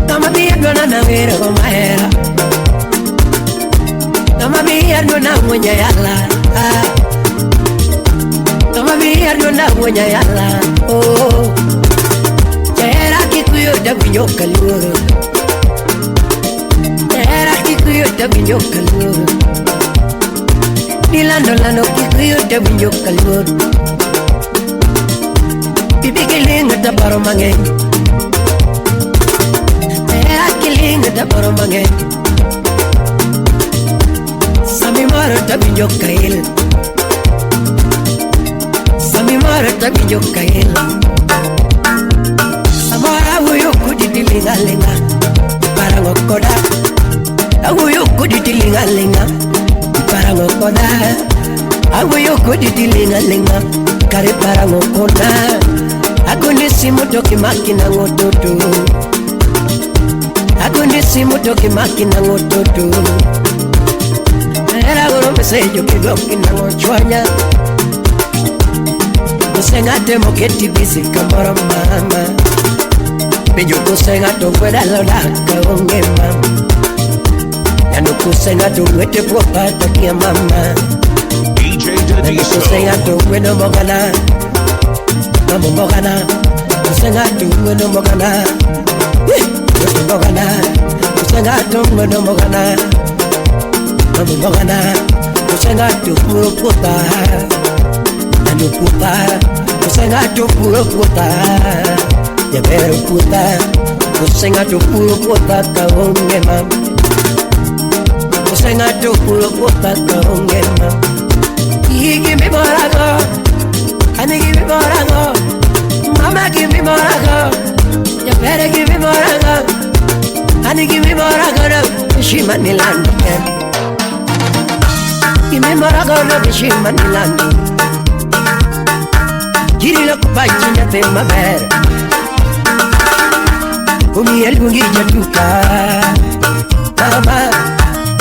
Nama bia dona were go mahera Nama bia dona munya yalla Nama bia dona munya yalla Oh Jera kikuyo da binyo kaluro Jera kikuyo da binyo kaluro Lando kikuyo da binyo kaluro Bibi kilinga da baro mange Kilinga da baro mange Sami mara da binyo kail Sami mara da binyo kail Samara wuyo kudi dilinga linga Parango koda Wuyo kudi dilinga linga Parango koda Wuyo kudi dilinga linga Kari parango koda Akunisi mutoki makina ngototo Akunisi mutoki makina ngototo Era goro mesejo kidoki na ngochwanya Kusengate moketi bisi kamara mama Benyo kusengato kweda lodaka onge mama Yano kusengato wete popata kia mama DJ Benyo Dadiso. kusengato kweda mogana Mamu mogana Kusengato kweda mogana Kweda mogana Kusengato kweda mogana Mamu mogana Kusengato puro puta Yano puta Kusengato puro puta Ya vero puta Kusengato puro puta kaonge mam Kusengato puro puta kaonge mam Give me morago Honey give me morago Mama give me morago Ya vero give me morago Honey give me morago Shimani lando Give me morago no shimani lando Giri lo kupachina te mabere Kumi elgungi jatuka Mama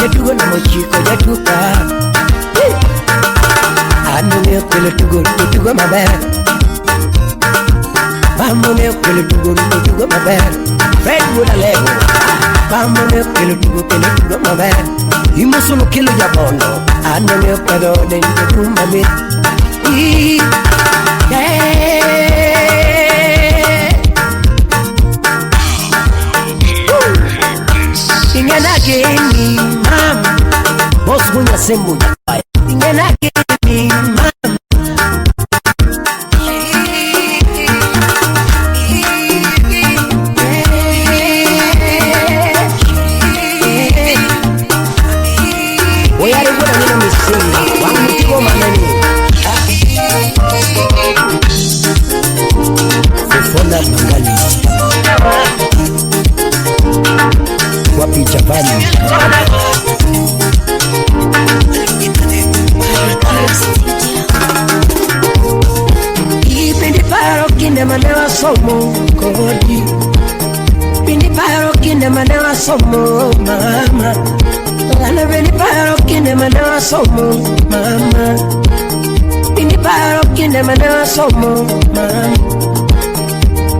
Jatuka na mochiko jatuka Anu meo que le tugo maber. Vámonos que le tugo maber. Fred Woodalego. Vámonos que le tugo maber. Y mo solo que lo llamono. Ando me pedo dentro de un mami. Y ingena geni mam. Boss munya semunya. Ingena geni mam. Fofona Mangali Wapi Japani Pindi paro kine manewa somo kodi Pindi paro kine manewa somo mama Lana pindi paro kine manewa somo mama Pindi paro kine manewa somo mama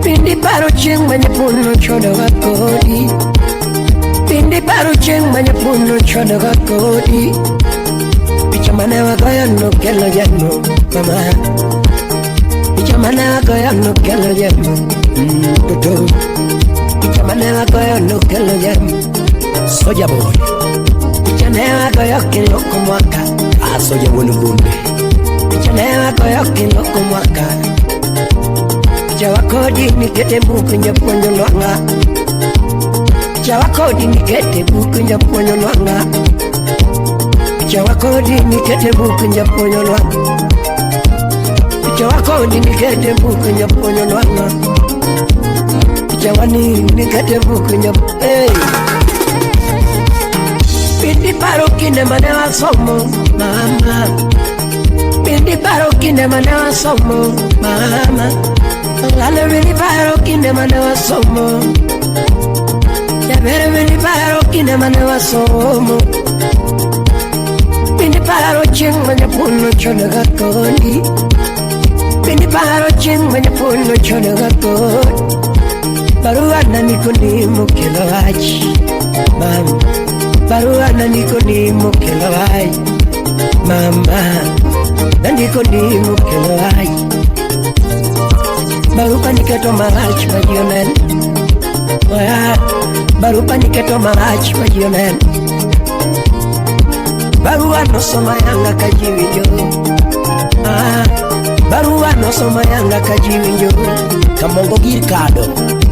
Pindi paro ching manye puno chodo ga kodi Pindi paro ching manye puno chodo ga kodi Picha manewa kaya no kelo jano mama Picha manewa kaya no kelo jano Toto Picha manewa kaya no kelo jano Soja boy Picha manewa kaya kilo kumwaka Soja wano bunde Picha manewa kaya kilo kumwaka Jawa kodi nikete buku nyaponyo lwanga Jawa kodi nikete buku nyaponyo lwanga Jawa kodi nikete buku nyaponyo lwanga Jawa kodi nikete buku nyaponyo lwanga Jawa ni nikete buku nyaponyo hey. Pindi paro kine manewa somo mama Pindi paro kine manewa somo mama Lala really paro kine manewa somo Ya vere really paro kine manewa somo Pindi paro ching manya puno chono ga kodi Pindi paro ching manya puno chono ga kodi Baruana niko ni mukelo haji Mama Baruana niko ni mukelo haji Mama Nandiko ni mukelo haji Barupa niketo marach majionen Barupa niketo marach majionen Barua no soma yanga kajiwinjo Barua no soma yanga kajiwinjo Kamongo girkado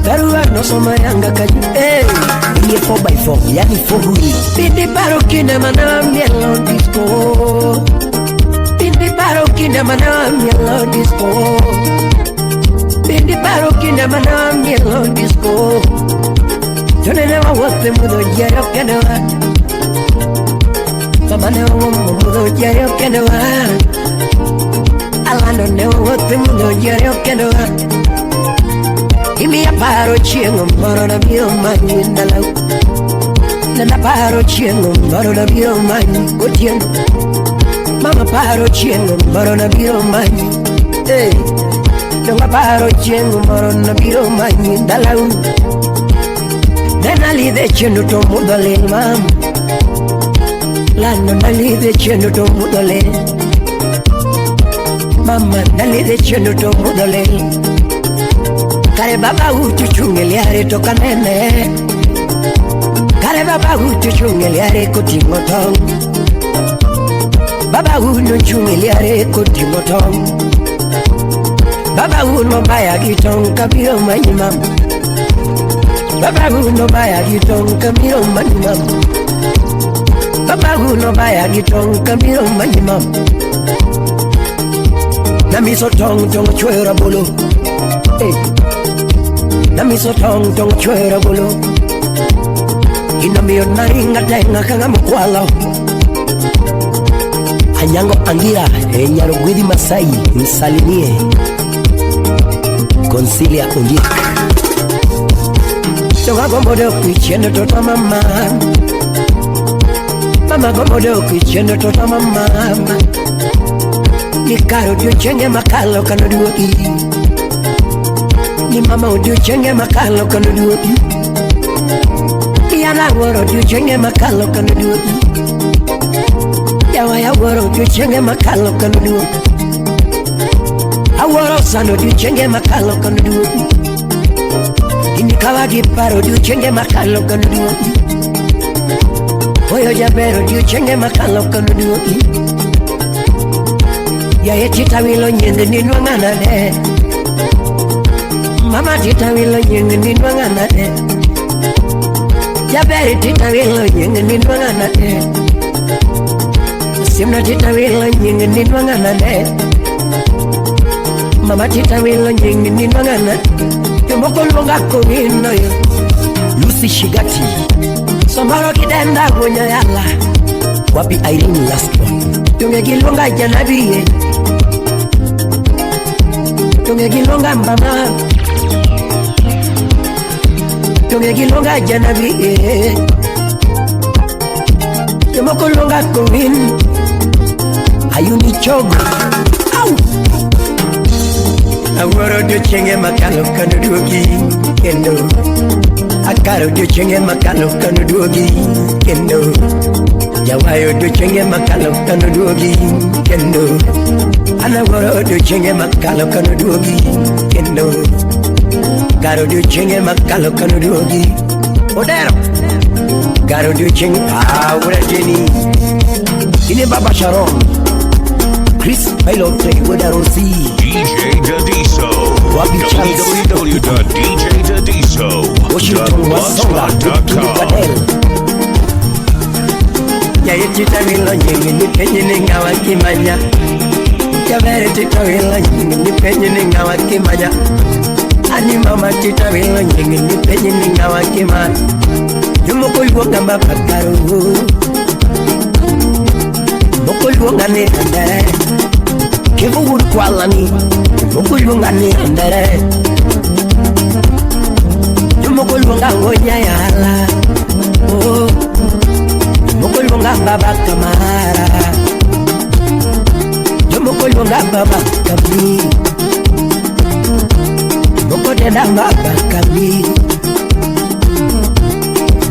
Barua no soma yanga kajiwinjo Hey, iye 4x4, yani 4 wheel Pindi baro kine mana mielo disco Pindi baro kine mana mielo disco Pindi paro kine mana mielo disco Jone newa wote mudo jero kenewa Mama newa mudo jero kenewa Alano newa wote mudo jero kenewa Imi ya paro chiengo moro na biro mani ndalau Nana paro chiengo moro na biro mani gotieno Mama paro chiengo moro na biro mani Hey Nunga paro chiengo moro na biro mani ndalau Nena lide chendo to mudole mam Lano na lide chendo to mudole Mama na lide chendo to mudole Kare baba uchuchungeliare toka nene Kare baba uchuchungeliare kutimotong Baba uchuchungeliare kutimotong Baba uno baya gitong kabiro manyimam Baba uno baya gitong kabiro manyimam Baba uno baya gitong kabiro manyimam Namiso tong tong chwera bolo Hey Namiso tong tong chwera bolo Inamio naringa tenga kanga mkwalo Anyango angira Enyaro gwidi Masai Msalimie Consilia Ondik Tonga gombodo kuichendo tota mama Mama gombodo kuichendo tota mama Ni karo odiochienge makalo kanoduogi. Ni mama odiochienge makalo kanoduogi. Ni anawuoro odiochienge makalo kanoduogi. Yawa yawuoro odiochienge makalo kanoduogi. Awuoro sano odiochienge makalo kanoduogi. Ini kawagi paro odiochienge makalo kanoduogi. Oyo jabero odiochienge makalo kanoduogi. Ya tita wilo nyenge ninwangana de. Mama tita wilo nyenge ninwangana de. Jaberi tita wilo nyenge ninwangana de. Simna tita wilo nyenge ninwangana de. Mama tita wilo nyenge ninwangana. Yomoko longa kowino yo. Lucy Shigati. Somaro kidenda gonya yala. Wapi Irene last one. Yonge gilonga janabiye. Yonge gilonga mama. Yonge gilonga janabiye. Yomoko longa kowin. Ayuni chogo. Au! Aworo odiochienge makalo kanoduogi kendo. Akaro odiochienge makalo kanoduogi kendo. Jawayo odiochienge makalo kanoduogi kendo. Anawuoro odiochienge makalo kanoduogi kendo. Garo odiochienge makalo kanoduogi. Odero garo odiochienge awura jeni. Ine Baba Sharon Chris Bailote Wodarosi DJ Dadiso. www.djdadiso.blogspot.com. Ya yetita wilo nyingi ni penye ni ngawa kimanya. Ya vere tita wilo nyingi ni penye ni ngawa kimanya. Ani mama tita wilo nyingi ni penye ni ngawa kimanya. Yumoko yuonga mapakaro. Moko yuonga ni andere. Kevo urkwalani. Moko yuonga ni andere. Yumoko yuonga ngonya yala. Oh. Moko yuonga baba kamara. Yumoko yuonga baba kami. Moko denda baba kami.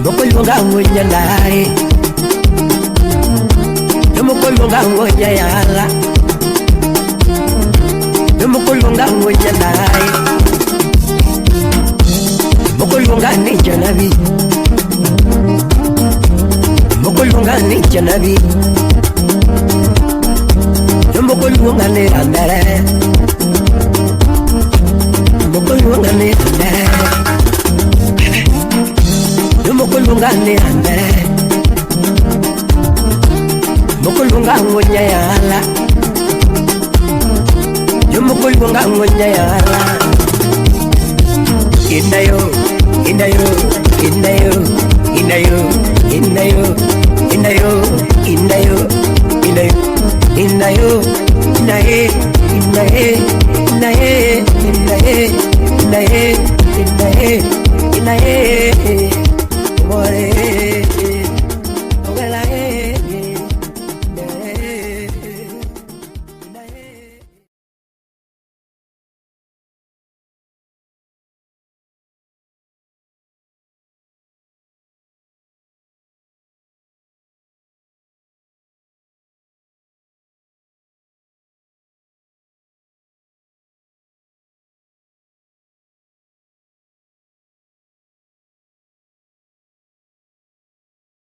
Moko yuonga ngonya ndare. Yumoko yuonga ngonya yala. Yumoko yuonga ngonya ndare. Moko yuonga ni janabi. Moko yuonga ni janabi. Moko yuonga ni andere. Moko yuonga ni andere. Moko yuonga ni andere. Moko yuonga ngonya yala. Moko yuonga ngonya yala. Indayo, indayo, indayo, indayo, indayo, indayo, indayo, indayo, indayo, indaye, indaye, indaye, indaye, indaye, indaye, indaye.